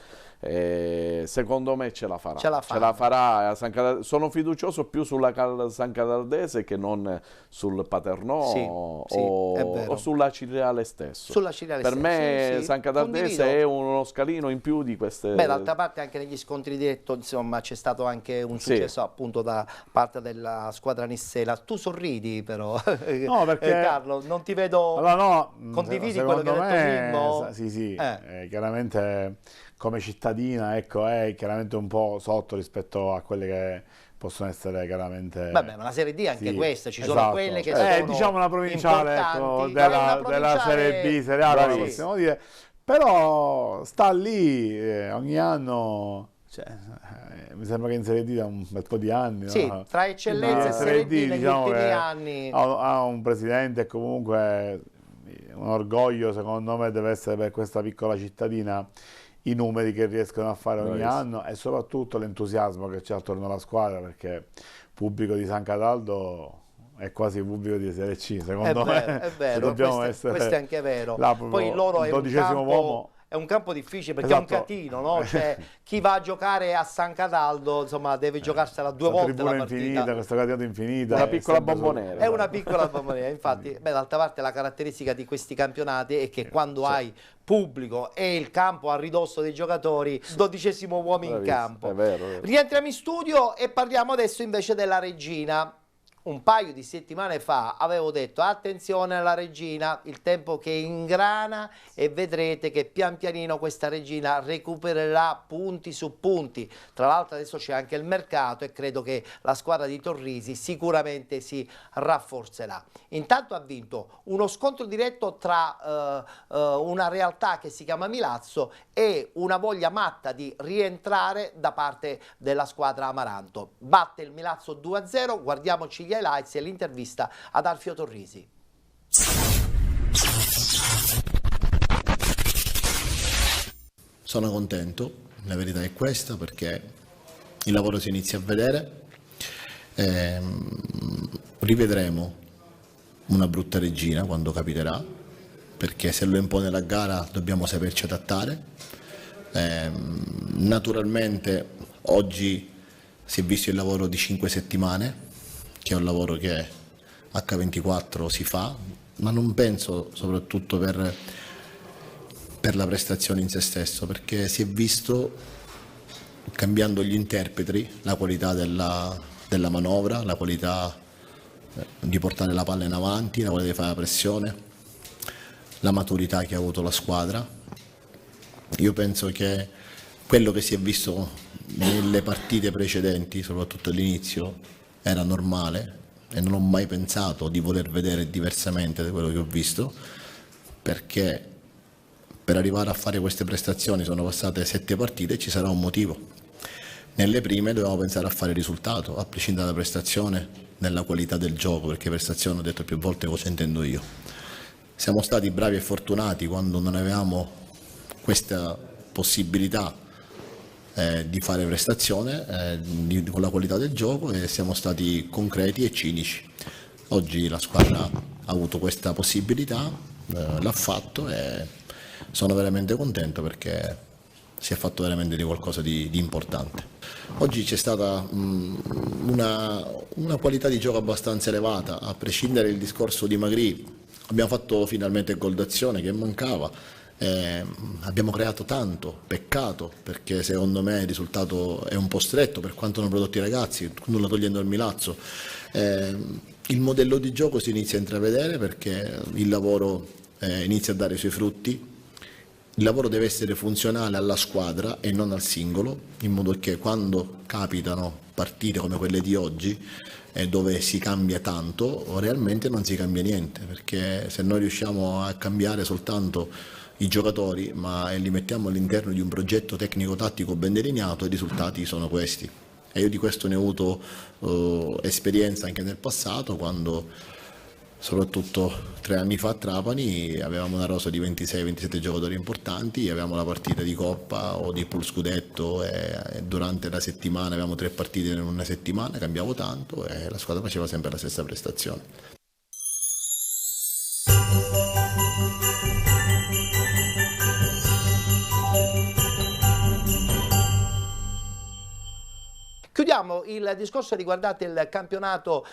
secondo me ce la farà.
Ce la farà.
farà a sono fiducioso più sulla San Cataldese che non sul Paternò
Sì, sì, è vero.
o sulla Cireale stesso.
Sulla Cireale
Per
stesso,
me
sì,
San Cataldese
condivido.
è uno scalino in più di queste.
Beh, d'altra parte anche negli scontri diretto, insomma, c'è stato anche un
Sì.
successo appunto da parte della squadra nissela. Tu sorridi però,
No, perché-
Carlo, non ti vedo...
Allora no,
Condividi quello che
secondo
ha detto Mimmo?
Sì, sì,
Eh.
chiaramente come cittadina, ecco, è chiaramente un po' sotto rispetto a quelle che possono essere chiaramente...
Vabbè, ma la Serie D è anche
Sì,
questa, ci sono
esatto.
quelle che sono
diciamo una provinciale, ecco,
importanti.
della,
Una
della
provinciale-
Serie B, Serie A,
Bravissimo.
possiamo dire, però sta lì, ogni anno Cioè, mi sembra che in Serie D da un bel po' di anni.
Sì,
no?
tra eccellenza e Serie D negli
diciamo
ultimi
che
anni.
ha un presidente comunque un orgoglio, secondo me deve essere per questa piccola cittadina i numeri che riescono a fare ogni anno e soprattutto l'entusiasmo che c'è attorno alla squadra, perché pubblico di San Cataldo è quasi pubblico di Serie C, secondo me.
È vero,
dobbiamo
questo
essere
è anche vero.
là,
Poi loro
il 12° uomo.
È un campo difficile perché è un
Esatto.
catino, no? Cioè, chi va a giocare a San Cataldo, insomma, deve giocarsela due volte la
tribuna
partita.
infinita, questa catenata infinita.
Una piccola
sempre
bombonera.
È una piccola bomboniera, infatti, d'altra parte la caratteristica di questi campionati è che quando hai pubblico e il campo a ridosso dei giocatori, 12° uomo in
Bravissimo,
campo.
è vero.
Rientriamo in studio e parliamo adesso invece della Regina. Un paio di settimane fa avevo detto attenzione alla Regina, il tempo che ingrana e vedrete che pian pianino questa Regina recupererà punti su punti. Tra l'altro adesso c'è anche il mercato e credo che la squadra di Torrisi sicuramente si rafforzerà. Intanto ha vinto uno scontro diretto tra una realtà che si chiama Milazzo e una voglia matta di rientrare da parte della squadra Amaranto. Batte il Milazzo 2-0, guardiamoci gli highlights e l'intervista ad Alfio Torrisi.
Sono contento, la verità è questa, perché il lavoro si inizia a vedere. Rivedremo una brutta Regina quando capiterà, perché se lo impone la gara dobbiamo saperci adattare. Naturalmente oggi si è visto il lavoro di 5 settimane, che è un lavoro che H24 si fa, ma non penso soprattutto per la prestazione in se stesso, perché si è visto, cambiando gli interpreti, la qualità della manovra, la qualità di portare la palla in avanti, la qualità di fare la pressione, la maturità che ha avuto la squadra. Io penso che quello che si è visto nelle partite precedenti, soprattutto all'inizio, era normale e non ho mai pensato di voler vedere diversamente da quello che ho visto, perché per arrivare a fare queste prestazioni sono passate 7 partite e ci sarà un motivo. Nelle prime dovevamo pensare a fare risultato, a prescindere dalla prestazione, nella qualità del gioco, perché prestazione, ho detto più volte cosa intendo io. Siamo stati bravi e fortunati quando non avevamo questa possibilità di fare prestazione con la qualità del gioco, e siamo stati concreti e cinici. Oggi la squadra ha avuto questa possibilità, l'ha fatto e sono veramente contento perché si è fatto veramente di qualcosa di importante. Oggi c'è stata una qualità di gioco abbastanza elevata, a prescindere dal discorso di Magri. Abbiamo fatto finalmente il gol d'azione che mancava. Abbiamo creato tanto, peccato, perché secondo me il risultato è un po' stretto per quanto hanno prodotto i ragazzi, nulla togliendo al Milazzo. Il modello di gioco si inizia a intravedere perché il lavoro inizia a dare i suoi frutti. Il lavoro deve essere funzionale alla squadra e non al singolo, in modo che quando capitano partite come quelle di oggi, dove si cambia tanto, realmente non si cambia niente, perché se noi riusciamo a cambiare soltanto i giocatori, ma li mettiamo all'interno di un progetto tecnico-tattico ben delineato, i risultati sono questi. E io di questo ne ho avuto esperienza anche nel passato, quando soprattutto 3 anni fa a Trapani avevamo una rosa di 26-27 giocatori importanti, avevamo la partita di Coppa o di Pool Scudetto e durante la settimana avevamo 3 partite in una settimana, cambiavo tanto e la squadra faceva sempre la stessa prestazione.
Chiudiamo il discorso riguardante il campionato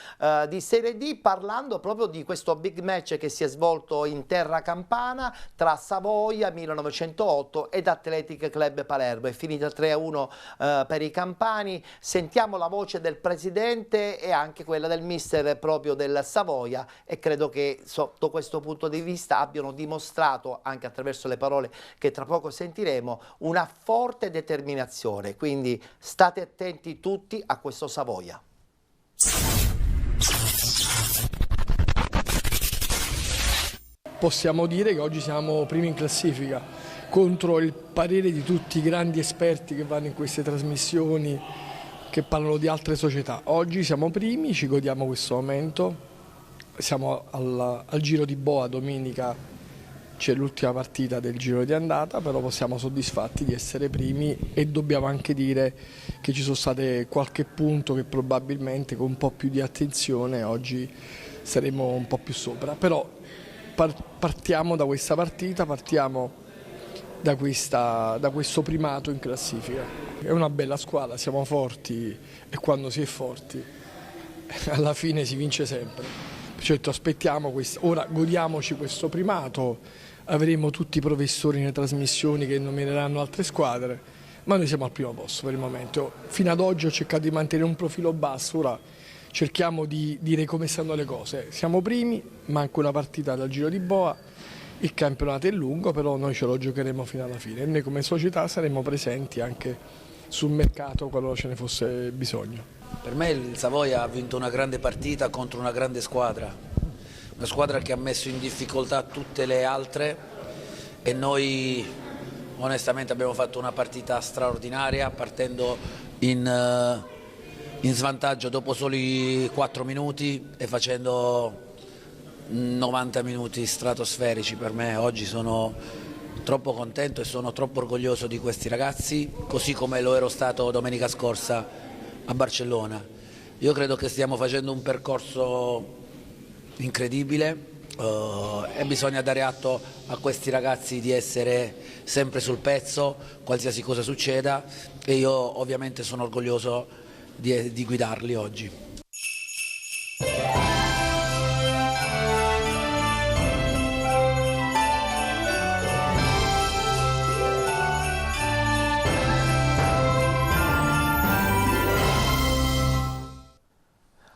di Serie D parlando proprio di questo big match che si è svolto in terra campana tra Savoia 1908 ed Athletic Club Palermo. È finita 3-1 per i campani. Sentiamo la voce del presidente e anche quella del mister proprio del Savoia, e credo che sotto questo punto di vista abbiano dimostrato, anche attraverso le parole che tra poco sentiremo, una forte determinazione. Quindi state attenti tutti a questo Savoia.
Possiamo dire che oggi siamo primi in classifica contro il parere di tutti i grandi esperti che vanno in queste trasmissioni, che parlano di altre società. Oggi siamo primi, ci godiamo questo momento, siamo al Giro di Boa, domenica c'è l'ultima partita del giro di andata, però siamo soddisfatti di essere primi e dobbiamo anche dire che ci sono state qualche punto che probabilmente con un po' più di attenzione oggi saremo un po' più sopra, però partiamo da questa partita, partiamo da questo primato in classifica. È una bella squadra, siamo forti e quando si è forti alla fine si vince sempre. Certo, aspettiamo ora godiamoci questo primato, avremo tutti i professori nelle trasmissioni che nomineranno altre squadre, ma noi siamo al primo posto per il momento. Fino ad oggi ho cercato di mantenere un profilo basso, ora cerchiamo di dire come stanno le cose. Siamo primi, manca una partita dal Giro di Boa, il campionato è lungo, però noi ce lo giocheremo fino alla fine e noi come società saremo presenti anche sul mercato qualora ce ne fosse bisogno.
Per me il Savoia ha vinto una grande partita contro una grande squadra, una squadra che ha messo in difficoltà tutte le altre e noi onestamente abbiamo fatto una partita straordinaria partendo in svantaggio dopo soli 4 minuti e facendo 90 minuti stratosferici. Per me oggi sono troppo contento e sono troppo orgoglioso di questi ragazzi, così come lo ero stato domenica scorsa a Barcellona. Io credo che stiamo facendo un percorso incredibile e bisogna dare atto a questi ragazzi di essere sempre sul pezzo, qualsiasi cosa succeda, e io ovviamente sono orgoglioso di guidarli oggi.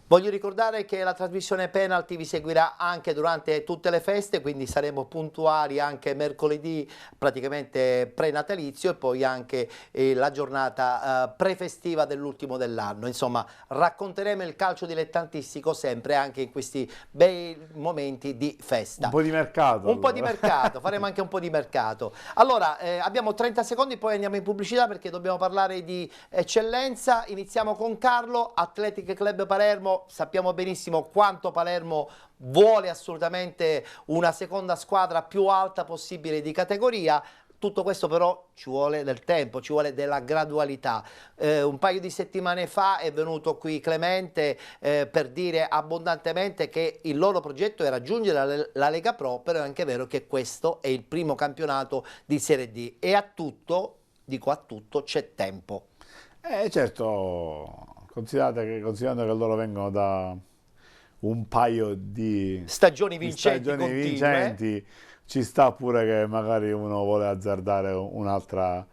Voglio ricordare che la trasmissione Penalty vi seguirà anche durante tutte le feste, quindi saremo puntuali anche mercoledì praticamente prenatalizio e poi anche la giornata prefestiva dell'ultimo dell'anno. Insomma, racconteremo il calcio dilettantistico sempre anche in questi bei momenti di festa.
Un po' di mercato.
Un po' di mercato, faremo anche un po' di mercato. Allora, abbiamo 30 secondi, poi andiamo in pubblicità perché dobbiamo parlare di eccellenza. Iniziamo con Carlo, Athletic Club Palermo. Sappiamo benissimo quanto Palermo vuole assolutamente una seconda squadra più alta possibile di categoria. Tutto questo però ci vuole del tempo, ci vuole della gradualità. Un paio di settimane fa è venuto qui Clemente per dire abbondantemente che il loro progetto è raggiungere la Lega Pro, però è anche vero che questo è il primo campionato di Serie D e a tutto, dico a tutto, c'è tempo.
Certo. Considerando che loro vengono da un paio di
stagioni vincenti,
ci sta pure che magari uno vuole azzardare un'altra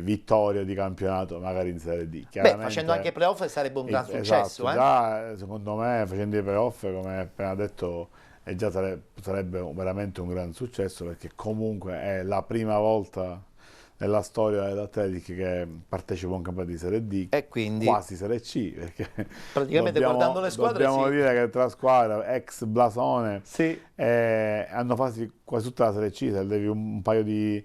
vittoria di campionato, magari in Serie D.
Beh, facendo anche i playoff sarebbe un gran successo.
Esatto, già secondo me facendo i playoff, come appena detto, già sarebbe veramente un gran successo, perché comunque è la prima volta nella storia dell'Atletic che partecipa a un campionato di Serie D,
e quindi
quasi Serie C, perché
praticamente guardando le squadre
dobbiamo dire che tra squadre ex blasone hanno fatto quasi tutta la Serie C, se levi un paio di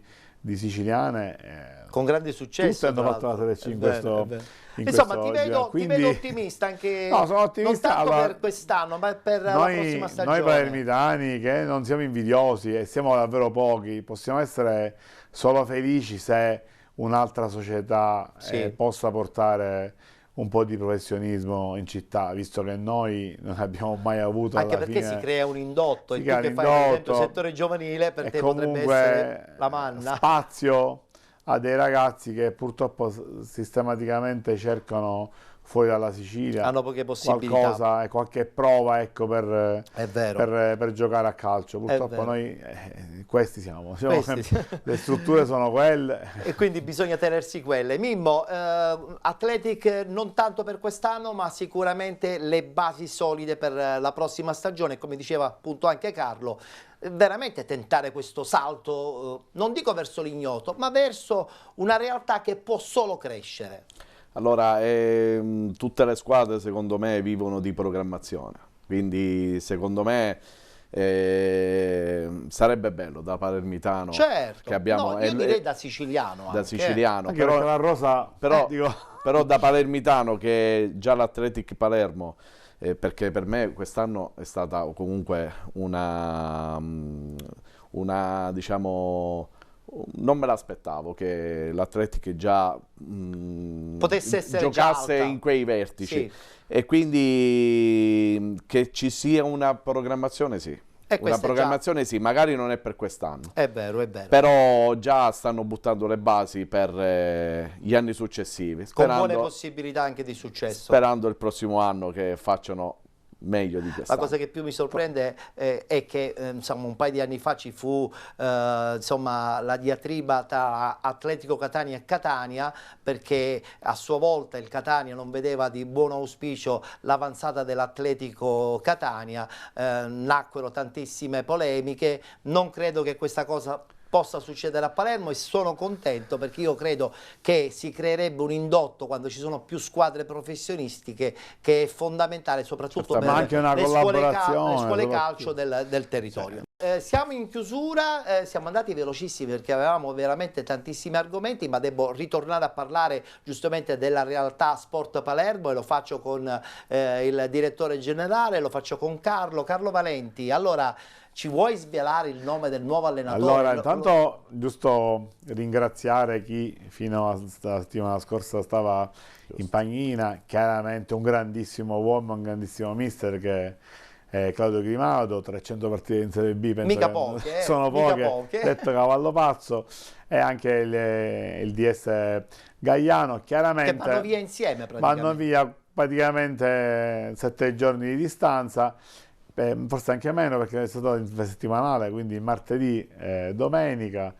siciliane
con grande successo,
tutte hanno fatto la Serie C in questo
insomma ti vedo ottimista anche,
no, sono ottimista,
non tanto per quest'anno ma per la prossima stagione.
Noi palermitani, che non siamo invidiosi e siamo davvero pochi, possiamo essere solo felici se un'altra società possa portare un po' di professionismo in città, visto che noi non abbiamo mai avuto
anche
alla
perché
fine,
si crea un indotto e tu che fai ad esempio il settore giovanile, per te potrebbe essere la manna.
Spazio a dei ragazzi che purtroppo sistematicamente cercano fuori dalla Sicilia,
hanno poche possibilità,
qualche prova, ecco, per giocare a calcio. Purtroppo noi questi siamo. Le strutture sono quelle
e quindi bisogna tenersi quelle. Mimmo, Athletic non tanto per quest'anno ma sicuramente le basi solide per la prossima stagione, come diceva appunto anche Carlo, veramente tentare questo salto, non dico verso l'ignoto, ma verso una realtà che può solo crescere.
Allora, tutte le squadre secondo me vivono di programmazione, quindi secondo me sarebbe bello da palermitano,
Certo,
che abbiamo,
no, io direi da siciliano
da
anche.
siciliano,
Anche perché la rosa,
però,
dico,
però da palermitano, che già l'Athletic Palermo, perché per me quest'anno è stata comunque una diciamo, non me l'aspettavo che l'Athletic già
potesse essere
giocasse
già alta.
in quei vertici,
Sì.
e quindi che ci sia una programmazione, sì.
E
Una
questa è
programmazione sì, magari non è per quest'anno,
È vero, è vero.
però già stanno buttando le basi per gli anni successivi,
Con buone possibilità anche di successo.
sperando il prossimo anno che facciano meglio di
La
quest'anno.
cosa che più mi sorprende è che insomma, un paio di anni fa ci fu insomma, la diatriba tra Atletico Catania e Catania, perché a sua volta il Catania non vedeva di buon auspicio l'avanzata dell'Atletico Catania, nacquero tantissime polemiche. Non credo che questa cosa possa succedere a Palermo, e sono contento, perché io credo che si creerebbe un indotto quando ci sono più squadre professionistiche, che è fondamentale soprattutto
ma
per
anche una
le scuole
collaborazione,
calcio del territorio. Siamo in chiusura, siamo andati velocissimi perché avevamo veramente tantissimi argomenti, ma devo ritornare a parlare giustamente della realtà Sport Palermo, e lo faccio con il direttore generale, lo faccio con Carlo Valenti. Allora, ci vuoi svelare il nome del nuovo allenatore?
allora, intanto giusto ringraziare chi fino a settimana scorsa stava in panchina, chiaramente un grandissimo uomo, un grandissimo mister che è Claudio Grimaudo, 300 partite in Serie B, penso
mica
che
poche,
sono poche, detto cavallo pazzo, e anche il DS Gaiano, chiaramente
che vanno via insieme praticamente.
vanno via praticamente 7 giorni di distanza. Forse anche meno, perché è stato infrasettimanale, quindi martedì, domenica,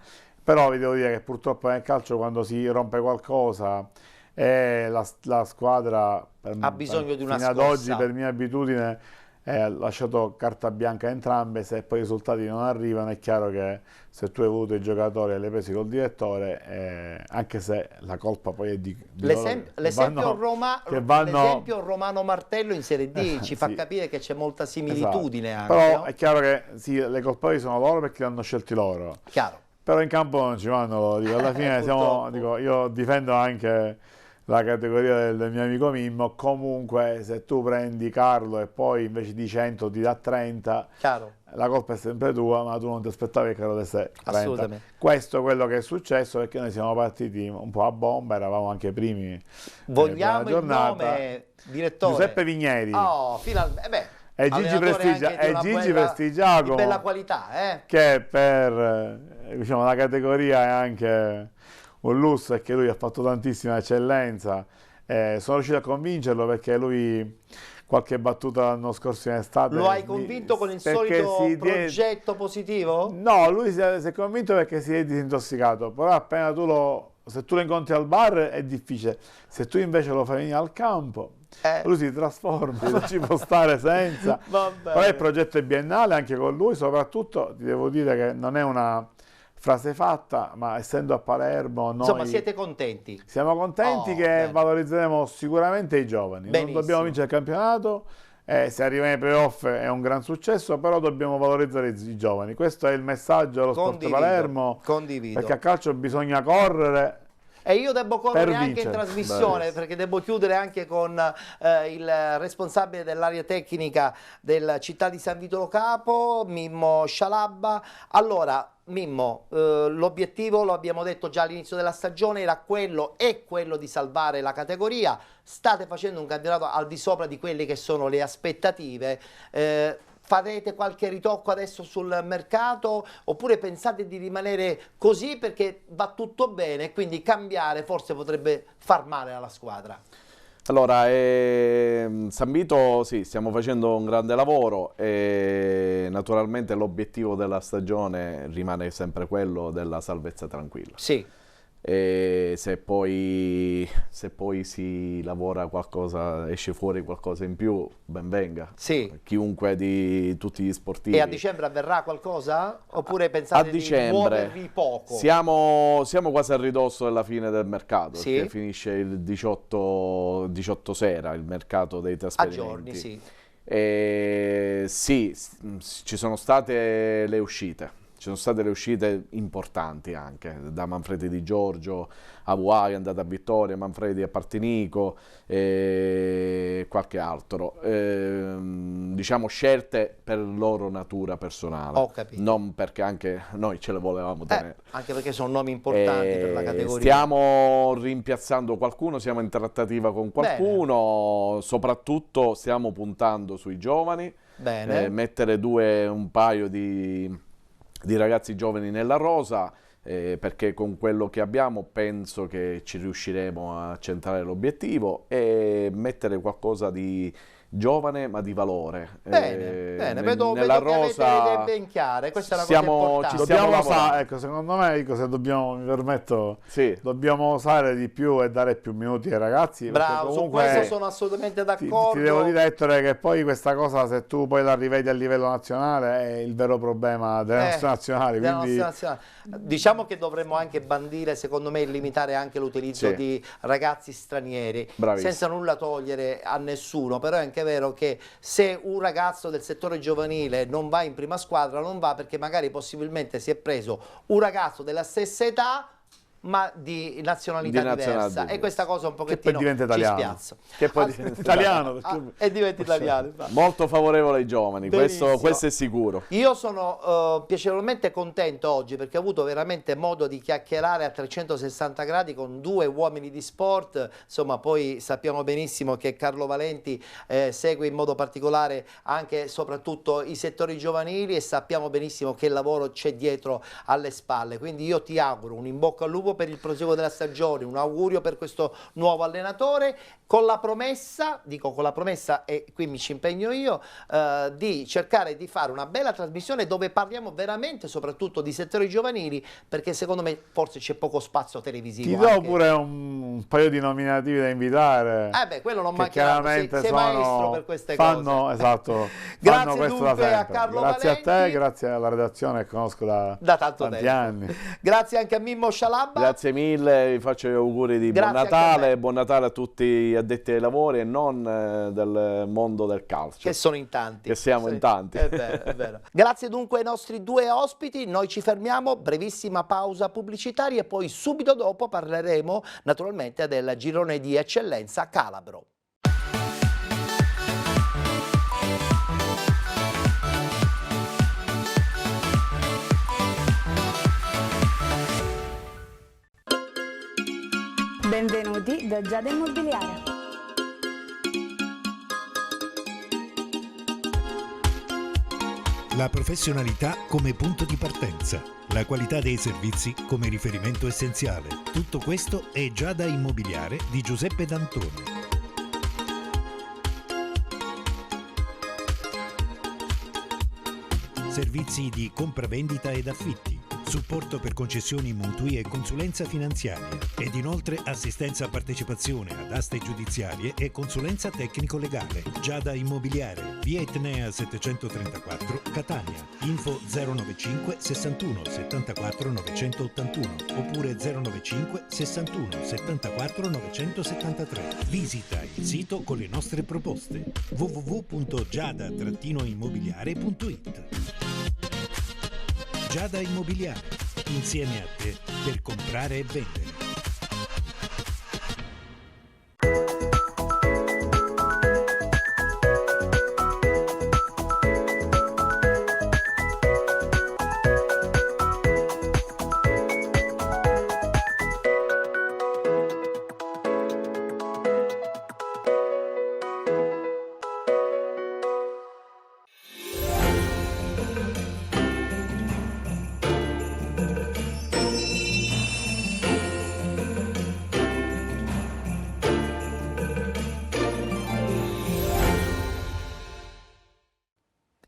però vi devo dire che purtroppo nel calcio, quando si rompe qualcosa, la squadra
ha bisogno di una
fino ad
scossa.
oggi, per mia abitudine, ha lasciato carta bianca a entrambe. Se poi i risultati non arrivano, è chiaro che se tu hai avuto i giocatori e li hai presi col direttore, anche se la colpa poi è di
l'esempio Romano Martello in Serie D ci fa
sì,
capire che c'è molta similitudine,
esatto.
anche,
Però
no?
è chiaro che sì, le colpevoli sono loro, perché li hanno scelti loro.
Chiaro.
Però in campo non ci vanno, dico, alla fine io difendo anche la categoria del mio amico Mimmo. Comunque, se tu prendi Carlo e poi invece di 100 ti dà 30,
Chiaro.
la colpa è sempre tua, ma tu non ti aspettavi che Carlo desse 30.
Assolutamente.
Questo è quello che è successo, perché noi siamo partiti un po' a bomba, eravamo anche primi.
Vogliamo
per la giornata.
il nome, direttore?
Giuseppe Vigneri.
Oh, finalmente.
E Gigi Prestigiaco,
di bella qualità,
che per diciamo, la categoria è anche un lusso, e che lui ha fatto tantissima eccellenza. Sono riuscito a convincerlo, perché lui qualche battuta l'anno scorso in estate...
Lo hai convinto con il solito progetto positivo?
No, lui si è convinto perché si è disintossicato, però appena se tu lo incontri al bar è difficile, se tu invece lo fai venire al campo... lui si trasforma, non ci può stare senza. Però il progetto è biennale anche con lui. Soprattutto ti devo dire che non è una frase fatta, ma essendo a Palermo noi
insomma siete contenti?
Siamo contenti, che
bene.
Valorizzeremo sicuramente i giovani.
Benissimo.
Non dobbiamo vincere il campionato, se arriviamo ai playoff è un gran successo, però dobbiamo valorizzare i giovani. Questo è il messaggio dello Sport Palermo,
condivido.
perché a calcio bisogna correre.
E io devo correre anche
vincere.
in trasmissione, perché devo chiudere anche con il responsabile dell'area tecnica del Città di San Vito Lo Capo, Mimmo Scialabba. Allora, Mimmo, l'obiettivo, lo abbiamo detto già all'inizio della stagione, era quello di salvare la categoria. State facendo un campionato al di sopra di quelle che sono le aspettative. Farete qualche ritocco adesso sul mercato, oppure pensate di rimanere così perché va tutto bene e quindi cambiare forse potrebbe far male alla squadra?
Allora, San Vito sì, stiamo facendo un grande lavoro, e naturalmente l'obiettivo della stagione rimane sempre quello della salvezza tranquilla.
Sì.
E se poi si lavora qualcosa, esce fuori qualcosa in più, ben venga.
Sì.
Chiunque di tutti gli sportivi.
E a dicembre avverrà qualcosa? Oppure pensate di muovervi poco?
Siamo quasi a ridosso della fine del mercato,
sì,
perché finisce il 18 sera il mercato dei trasferimenti.
A giorni, sì.
Sì, ci sono state le uscite. Ci sono state le uscite importanti anche, da Manfredi Di Giorgio a Vuai, è andata a Vittoria, Manfredi a Partinico e qualche altro. Diciamo scelte per loro natura personale,
Ho capito.
non perché anche noi ce le volevamo tenere.
Anche perché sono nomi importanti per la categoria.
Stiamo rimpiazzando qualcuno, siamo in trattativa con qualcuno, soprattutto stiamo puntando sui giovani, mettere un paio di ragazzi giovani nella rosa, perché con quello che abbiamo penso che ci riusciremo a centrare l'obiettivo e mettere qualcosa di giovane ma di valore.
Bene, vedo
nella
che avete le idee
rosa
ben chiare, questa è una cosa importante.
Dobbiamo osare, ecco, secondo me, se dobbiamo, mi permetto, dobbiamo osare di più e dare più minuti ai ragazzi.
Bravo, su questo sono assolutamente d'accordo.
Ti devo dire, Ettore, che poi questa cosa, se tu poi la rivedi a livello nazionale, è il vero problema delle nostre nazionali. Quindi...
Diciamo che dovremmo anche bandire, secondo me, limitare anche l'utilizzo di ragazzi stranieri, senza nulla togliere a nessuno, però è anche vero che se un ragazzo del settore giovanile non va in prima squadra, non va perché magari possibilmente si è preso un ragazzo della stessa età ma di nazionalità diversa, e questa cosa un pochettino ci spiazza.
Che poi diventa italiano.
E diventa italiano.
Molto favorevole ai giovani, questo è sicuro.
Io sono piacevolmente contento oggi perché ho avuto veramente modo di chiacchierare a 360 gradi con due uomini di sport. Insomma, poi sappiamo benissimo che Carlo Valenti segue in modo particolare anche e soprattutto i settori giovanili, e sappiamo benissimo che lavoro c'è dietro alle spalle. Quindi io ti auguro un in bocca al lupo per il proseguo della stagione, un augurio per questo nuovo allenatore, con la promessa, e qui mi ci impegno io, di cercare di fare una bella trasmissione dove parliamo veramente soprattutto di settori giovanili, perché secondo me forse c'è poco spazio televisivo.
Ti do pure un paio di nominativi da invitare.
Quello non mancherà, sei maestro per queste cose.
Esatto,
grazie
questo
dunque
da
a Carlo
Valenti.
Valenti.
A te, grazie alla redazione che conosco da tanti anni.
Grazie anche a Mimmo Scialabba.
Grazie mille, vi faccio gli auguri di buon Natale a tutti gli addetti ai lavori e non del mondo del calcio.
Che sono in tanti.
Che siamo in tanti.
È vero, è vero. Grazie dunque ai nostri due ospiti, noi ci fermiamo, brevissima pausa pubblicitaria e poi subito dopo parleremo naturalmente del girone di eccellenza calabro.
Benvenuti da Giada Immobiliare.
La professionalità come punto di partenza, la qualità dei servizi come riferimento essenziale. Tutto questo è Giada Immobiliare di Giuseppe D'Antoni. Servizi di compravendita ed affitti, supporto per concessioni mutui e consulenza finanziaria ed inoltre assistenza a partecipazione ad aste giudiziarie e consulenza tecnico-legale. Giada Immobiliare, via Etnea 734, Catania. Info 095 61 74 981 oppure 095 61 74 973. Visita il sito con le nostre proposte www.giada-immobiliare.it. Giada Immobiliare, insieme a te per comprare e vendere.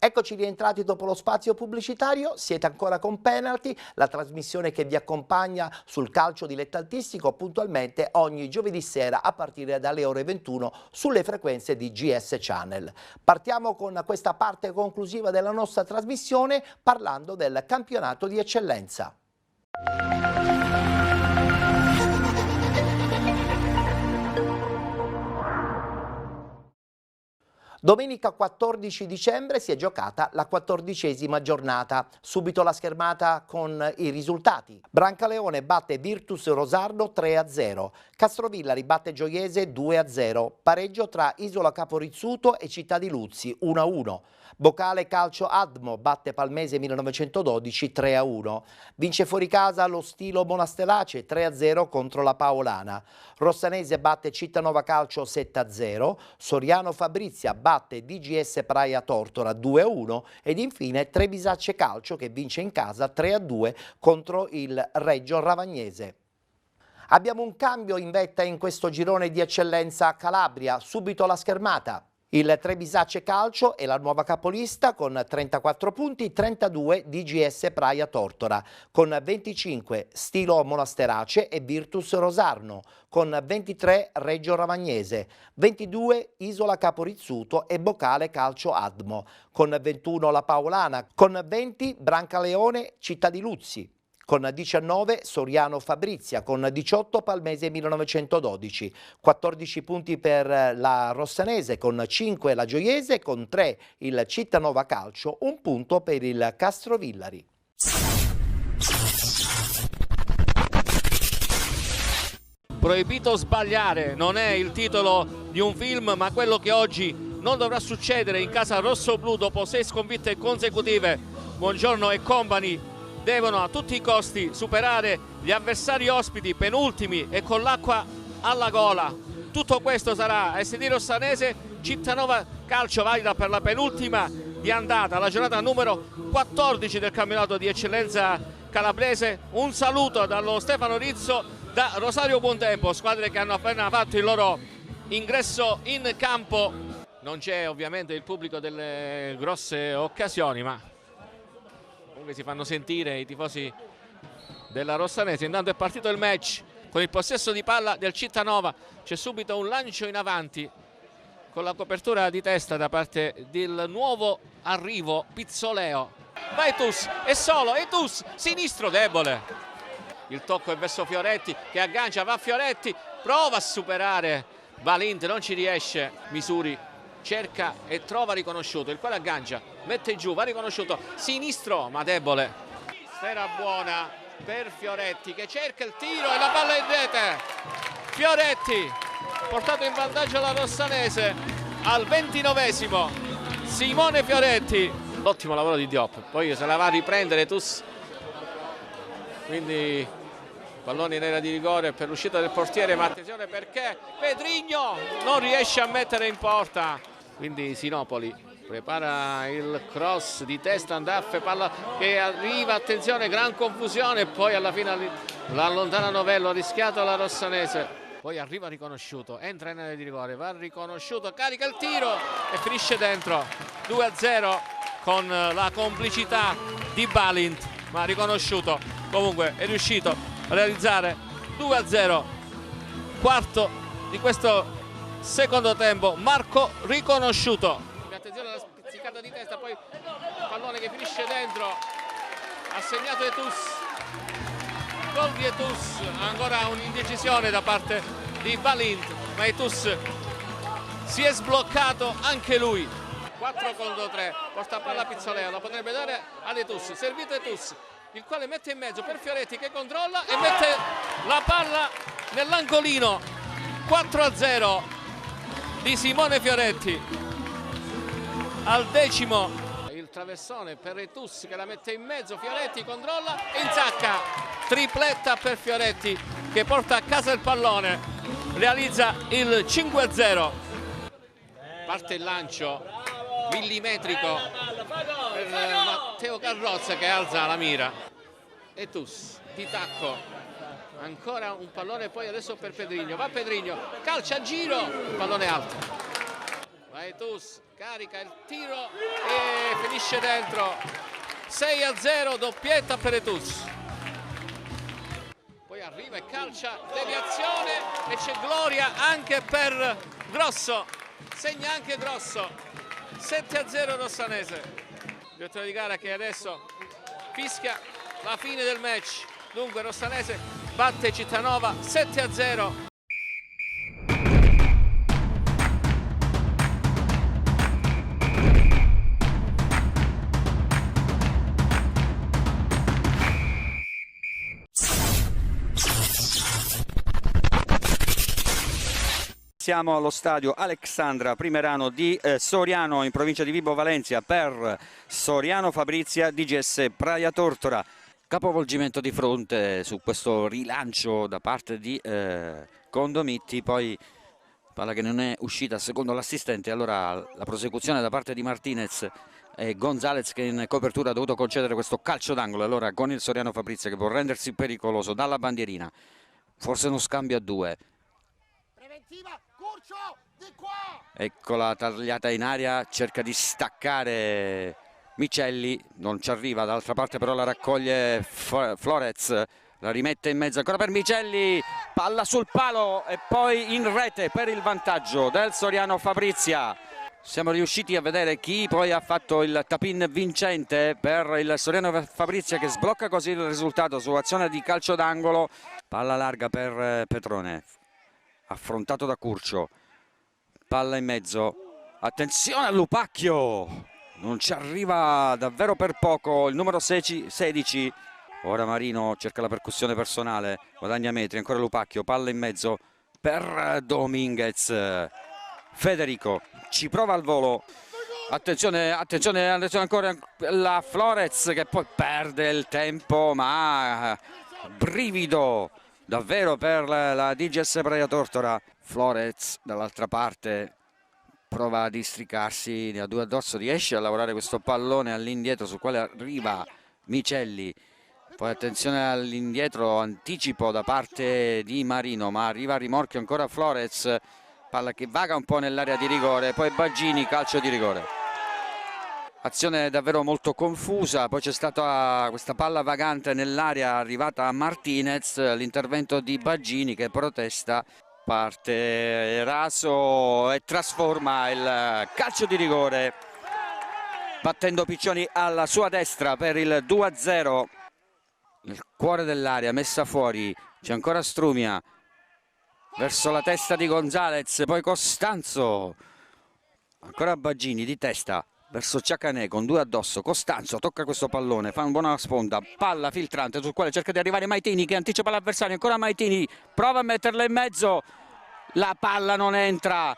Eccoci rientrati dopo lo spazio pubblicitario, siete ancora con Penalty, la trasmissione che vi accompagna sul calcio dilettantistico puntualmente ogni giovedì sera a partire dalle ore 21 sulle frequenze di GS Channel. Partiamo con questa parte conclusiva della nostra trasmissione parlando del campionato di eccellenza. Domenica 14 dicembre si è giocata la 14ª giornata. Subito la schermata con i risultati. Brancaleone batte Virtus Rosarno 3-0. Castrovillari batte Gioiese 2-0. Pareggio tra Isola Caporizzuto e Città di Luzzi 1-1. Bocale Calcio Admo batte Palmese 1912 3-1. Vince fuori casa lo Stilo Monasterace 3-0 contro la Paolana. Rossanese batte Cittanova Calcio 7-0. Soriano Fabrizia batte DGS Praia Tortora 2-1 ed infine Trebisacce Calcio che vince in casa 3-2 contro il Reggio Ravagnese. Abbiamo un cambio in vetta in questo girone di eccellenza Calabria, subito la schermata. Il Trebisacce Calcio è la nuova capolista con 34 punti, 32 DGS Praia Tortora, con 25 Stilo Monasterace e Virtus Rosarno, con 23 Reggio Ravagnese, 22 Isola Caporizzuto e Bocale Calcio Admo, con 21 la Paolana, con 20 Brancaleone Città di Luzzi, con 19 Soriano Fabrizia, con 18 Palmese 1912, 14 punti per la Rossanese, con 5 la Gioiese, con 3 il Cittanova Calcio, 1 punto per il Castrovillari.
Proibito sbagliare non è il titolo di un film, ma quello che oggi non dovrà succedere in casa rossoblu dopo 6 sconfitte consecutive. Buongiorno e compagni devono a tutti i costi superare gli avversari ospiti penultimi e con l'acqua alla gola. Tutto questo sarà a SD Rossanese, Cittanova Calcio valida per la penultima di andata, la giornata numero 14 del campionato di eccellenza calabrese. Un saluto dallo Stefano Rizzo, da Rosario Buontempo, squadre che hanno appena fatto il loro ingresso in campo. Non c'è ovviamente il pubblico delle grosse occasioni, ma comunque si fanno sentire i tifosi della Rossanese. Intanto è partito il match con il possesso di palla del Cittanova, c'è subito un lancio in avanti con la copertura di testa da parte del nuovo arrivo Pizzoleo. Va Etus, è solo, Etus, sinistro debole. Il tocco è verso Fioretti che aggancia, va Fioretti, prova a superare Valente, non ci riesce. Misuri cerca e trova riconosciuto, il quale aggancia, mette giù, va riconosciuto, sinistro ma debole. Sfera buona per Fioretti che cerca il tiro e la palla in rete. Fioretti portato in vantaggio la Rossanese al 29esimo. Simone Fioretti, ottimo lavoro di Diop, poi se la va a riprendere Tus, quindi pallone in area di rigore per l'uscita del portiere, ma attenzione perché Pedrigno non riesce a mettere in porta, quindi Sinopoli prepara il cross di testa, Andaffe, palla che arriva, attenzione, gran confusione e poi alla fine l'allontana Novello, ha rischiato la Rossanese, poi arriva riconosciuto, entra in area di rigore, va riconosciuto, carica il tiro e finisce dentro. 2-0 con la complicità di Balint, ma riconosciuto comunque è riuscito a realizzare 2-0, quarto di questo secondo tempo. Marco Riconosciuto, attenzione alla spizzicata di testa, poi pallone che finisce dentro, ha segnato Etus, gol di Etus, ancora un'indecisione da parte di Valint, ma Etus si è sbloccato anche lui. 4 contro 3, porta palla Pizzoleo, la potrebbe dare ad Etus, servito Etus, il quale mette in mezzo per Fioretti che controlla e mette la palla nell'angolino. 4-0 di Simone Fioretti al 10º. Il traversone per Etus che la mette in mezzo, Fioretti controlla e insacca. Tripletta per Fioretti che porta a casa il pallone, realizza il 5-0. Parte il lancio millimetrico per Matteo Carrozza che alza la mira. Etus di tacco, ancora un pallone poi adesso per Pedrigno, va Pedrigno, calcia a giro, pallone alto, va Etus, carica il tiro e finisce dentro. 6-0, doppietta per Etus, poi arriva e calcia, deviazione e c'è gloria anche per Grosso, segna anche Grosso. 7-0 Rossanese. Direttore di gara che adesso fischia la fine del match. Dunque Rossanese batte Cittanova 7-0.
siamo allo stadio Alexandra Primerano di Soriano, in provincia di Vibo Valentia, per Soriano Fabrizia DGS Praia Tortora. Capovolgimento di fronte su questo rilancio da parte di Condomitti, poi palla che non è uscita secondo l'assistente, allora la prosecuzione da parte di Martinez e Gonzalez che in copertura ha dovuto concedere questo calcio d'angolo, allora con il Soriano Fabrizia che può rendersi pericoloso dalla bandierina, forse uno scambio a due. Ecco la tagliata in aria, cerca di staccare Micelli, non ci arriva, dall'altra parte però la raccoglie Flores, la rimette in mezzo ancora per Micelli, palla sul palo e poi in rete per il vantaggio del Soriano Fabrizia. Siamo riusciti a vedere chi poi ha fatto il tap-in vincente per il Soriano Fabrizia, che sblocca così il risultato su azione di calcio d'angolo. Palla larga per Petrone, affrontato da Curcio, palla in mezzo, attenzione a Lupacchio, non ci arriva davvero per poco il numero 16. Ora Marino cerca la percussione personale, guadagna metri, ancora Lupacchio, palla in mezzo per Dominguez. Federico ci prova al volo, attenzione ancora la Flores che poi perde il tempo, ma brivido davvero per la DGS Praia Tortora. Flores dall'altra parte prova a districarsi, ne ha due addosso, riesce a lavorare questo pallone all'indietro sul quale arriva Micelli. Poi attenzione all'indietro, anticipo da parte di Marino, ma arriva a rimorchio ancora Flores, palla che vaga un po' nell'area di rigore, poi Baggini, calcio di rigore. Azione davvero molto confusa, poi c'è stata questa palla vagante nell'area arrivata a Martinez, l'intervento di Baggini che protesta, parte Raso e trasforma il calcio di rigore, battendo Piccioni alla sua destra per il 2-0. Nel cuore dell'area, messa fuori, c'è ancora Strumia, verso la testa di Gonzalez, poi Costanzo, ancora Baggini di testa, verso Ciacanè con due addosso, Costanzo tocca questo pallone, fa una buona sponda, palla filtrante sul quale cerca di arrivare Maitini che anticipa l'avversario, ancora Maitini, prova a metterla in mezzo, la palla non entra,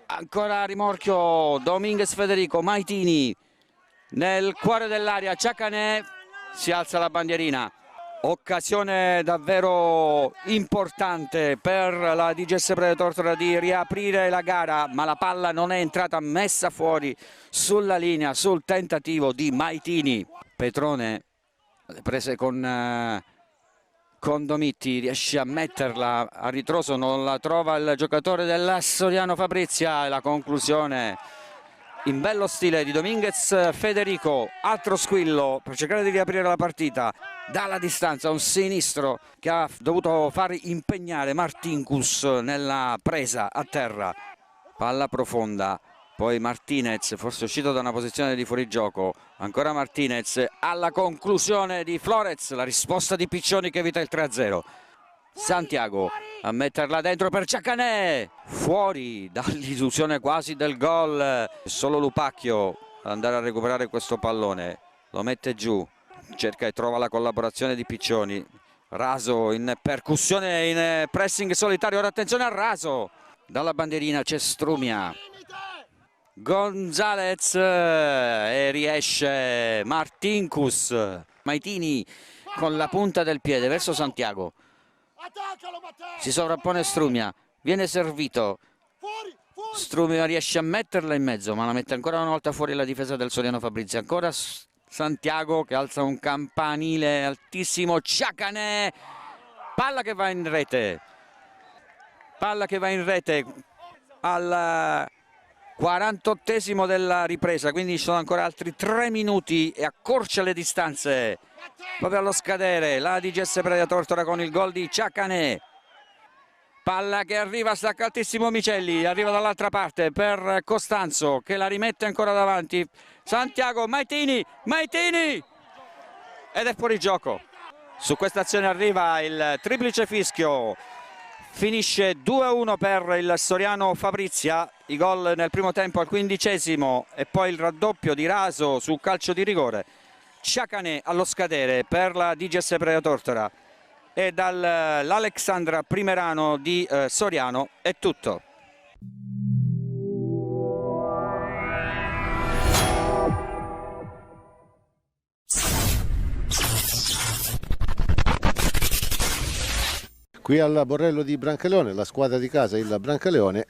ancora a rimorchio Dominguez Federico, Maitini nel cuore dell'area, Ciacanè, si alza la bandierina. Occasione davvero importante per la DGS Praia Tortora di riaprire la gara, ma la palla non è entrata, messa fuori sulla linea sul tentativo di Maitini. Petrone, le prese con Domitti, riesce a metterla a ritroso, non la trova il giocatore del Soriano Fabrizia e la conclusione in bello stile di Dominguez Federico, altro squillo per cercare di riaprire la partita dalla distanza, un sinistro che ha dovuto far impegnare Martinkus nella presa a terra, palla profonda, poi Martinez forse uscito da una posizione di fuorigioco, ancora Martinez alla conclusione di Flores, la risposta di Piccioni che evita il 3-0. Santiago a metterla dentro per Ciacanè, fuori dall'illusione quasi del gol, solo Lupacchio ad andare a recuperare questo pallone, lo mette giù, cerca e trova la collaborazione di Piccioni, Raso in percussione, in pressing solitario, ora attenzione a Raso, dalla bandierina c'è Strumia, Gonzalez e riesce Martinkus, Maitini con la punta del piede verso Santiago. Si sovrappone Strumia, viene servito, Strumia riesce a metterla in mezzo ma la mette ancora una volta fuori la difesa del Soriano Fabrizia, ancora Santiago che alza un campanile altissimo, Ciacanè, palla che va in rete al 48esimo della ripresa, quindi ci sono ancora altri 3 minuti e accorcia le distanze proprio allo scadere la DGS Praia Tortora con il gol di Ciacanè. Palla che arriva, stacca altissimo Micelli, arriva dall'altra parte per Costanzo che la rimette ancora davanti, Santiago, Maitini ed è fuori gioco. Su questa azione arriva il triplice fischio, finisce 2-1 per il Soriano Fabrizia, i gol nel primo tempo al 15esimo e poi il raddoppio di Raso su calcio di rigore. Ciacanè allo scadere per la DGS Praia Tortora e dall'Alexandra Primerano di Soriano è tutto.
Qui al Borrello di Brancaleone la squadra di casa, il Brancaleone,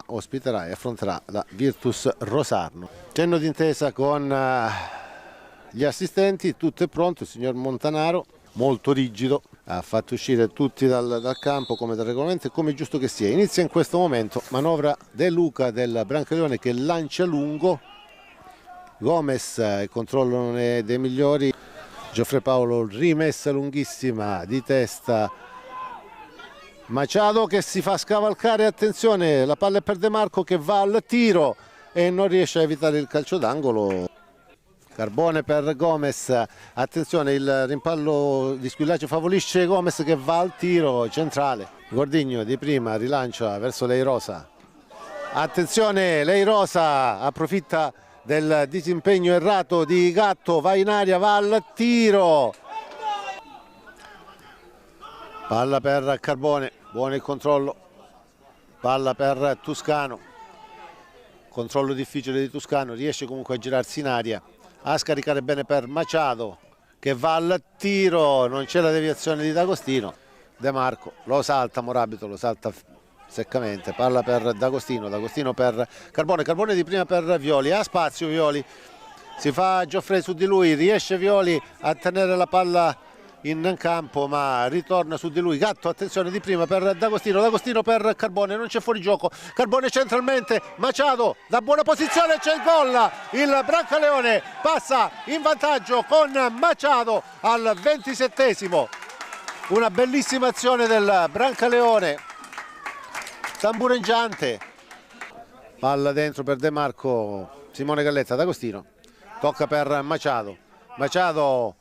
ospiterà e affronterà la Virtus Rosarno. Cenno d'intesa con gli assistenti, tutto è pronto, il signor Montanaro, molto rigido, ha fatto uscire tutti dal campo come da regolamento e come è giusto che sia. Inizia in questo momento manovra De Luca del Brancaleone che lancia lungo, Gomez, il controllo non è dei migliori, Gioffre Paolo rimessa lunghissima di testa, Machado che si fa scavalcare, attenzione, la palla è per De Marco che va al tiro e non riesce a evitare il calcio d'angolo. Carbone per Gomez, attenzione, il rimpallo di Squillace favorisce Gomez che va al tiro centrale. Gordigno di prima rilancia verso Leirosa, attenzione, Leirosa approfitta del disimpegno errato di Gatto, va in aria, va al tiro. Palla per Carbone, buono il controllo, palla per Tuscano, controllo difficile di Tuscano, riesce comunque a girarsi in aria, a scaricare bene per Machado che va al tiro, non c'è la deviazione di D'Agostino, De Marco lo salta, Morabito lo salta seccamente, palla per D'Agostino, D'Agostino per Carbone, Carbone di prima per Violi, ha spazio Violi, si fa Gioffre su di lui, riesce Violi a tenere la palla in campo ma ritorna su di lui, Gatto, attenzione di prima per D'Agostino, D'Agostino per Carbone, non c'è fuori gioco, Carbone centralmente, Machado da buona posizione, c'è il gol, il Brancaleone passa in vantaggio con Machado al 27esimo, una bellissima azione del Brancaleone, tambureggiante, palla dentro per De Marco, Simone Galletta, D'Agostino, tocca per Machado, Machado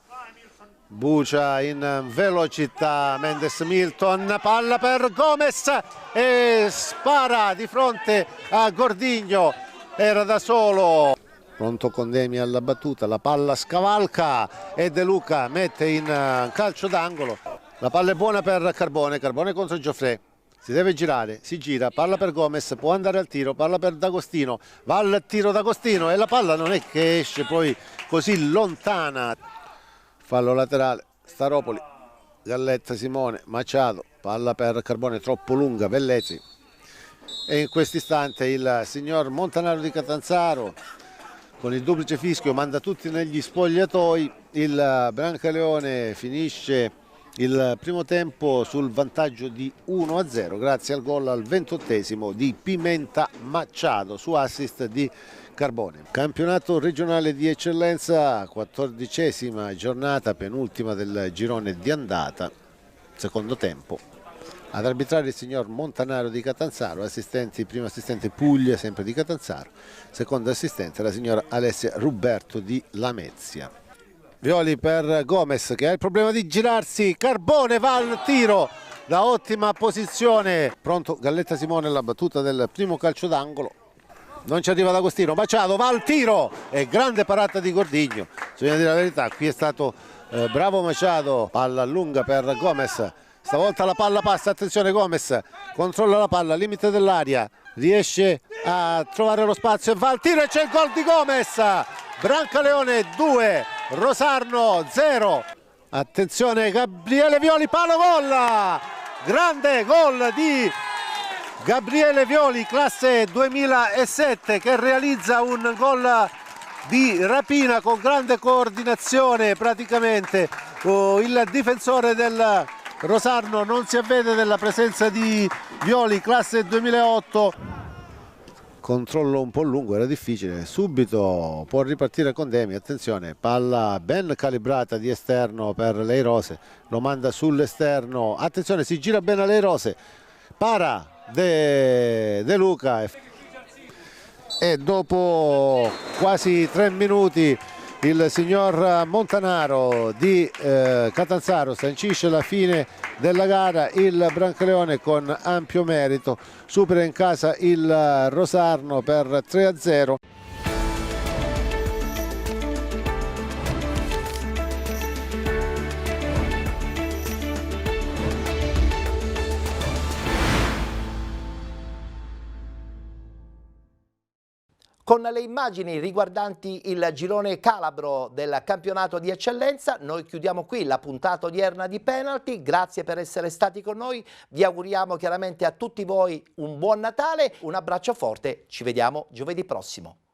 bucia in velocità, Mendes Milton, palla per Gomez e spara di fronte a Gordigno, era da solo. Pronto Condemi alla battuta, la palla scavalca e De Luca mette in calcio d'angolo. La palla è buona per Carbone, Carbone contro Gioffre, si deve girare, si gira, palla per Gomez, può andare al tiro, palla per D'Agostino, va al tiro D'Agostino e la palla non è che esce poi così lontana. Fallo laterale, Staropoli, Galletta Simone, Machado, palla per Carbone troppo lunga, Bellezzi. E in questo istante il signor Montanaro di Catanzaro con il duplice fischio manda tutti negli spogliatoi, il Brancaleone finisce il primo tempo sul vantaggio di 1-0 grazie al gol al 28esimo di Pimenta Machado su assist di Carbone. Campionato regionale di eccellenza, 14esima giornata, penultima del girone di andata, secondo tempo. Ad arbitrare il signor Montanaro di Catanzaro, assistenti, primo assistente Puglia, sempre di Catanzaro, secondo assistente la signora Alessia Ruberto di Lamezia. Violi per Gomez che ha il problema di girarsi, Carbone va al tiro da ottima posizione, pronto Galletta Simone alla battuta del primo calcio d'angolo, non ci arriva D'Agostino, Machado va al tiro e grande parata di Gordigno, bisogna dire la verità, qui è stato bravo Machado, palla lunga per Gomez, stavolta la palla passa, attenzione Gomez, controlla la palla, limite dell'aria, riesce a trovare lo spazio e va al tiro e c'è il gol di Gomez, Brancaleone 2, Rosarno 0, attenzione Gabriele Violi, palo gol, grande gol di Gabriele Violi, classe 2007, che realizza un gol di rapina con grande coordinazione praticamente, il difensore del Rosarno non si avvede della presenza di Violi, classe 2008. Controllo un po' lungo, era difficile, subito può ripartire Condemi, attenzione, palla ben calibrata di esterno per Leirose, lo manda sull'esterno, attenzione si gira bene a Leirose, para De Luca e dopo quasi 3 minuti il signor Montanaro di Catanzaro sancisce la fine della gara, il Brancaleone con ampio merito supera in casa il Rosarno per 3-0.
Con le immagini riguardanti il girone calabro del campionato di eccellenza, noi chiudiamo qui la puntata odierna di Penalty. Grazie per essere stati con noi, vi auguriamo chiaramente a tutti voi un buon Natale, un abbraccio forte, ci vediamo giovedì prossimo.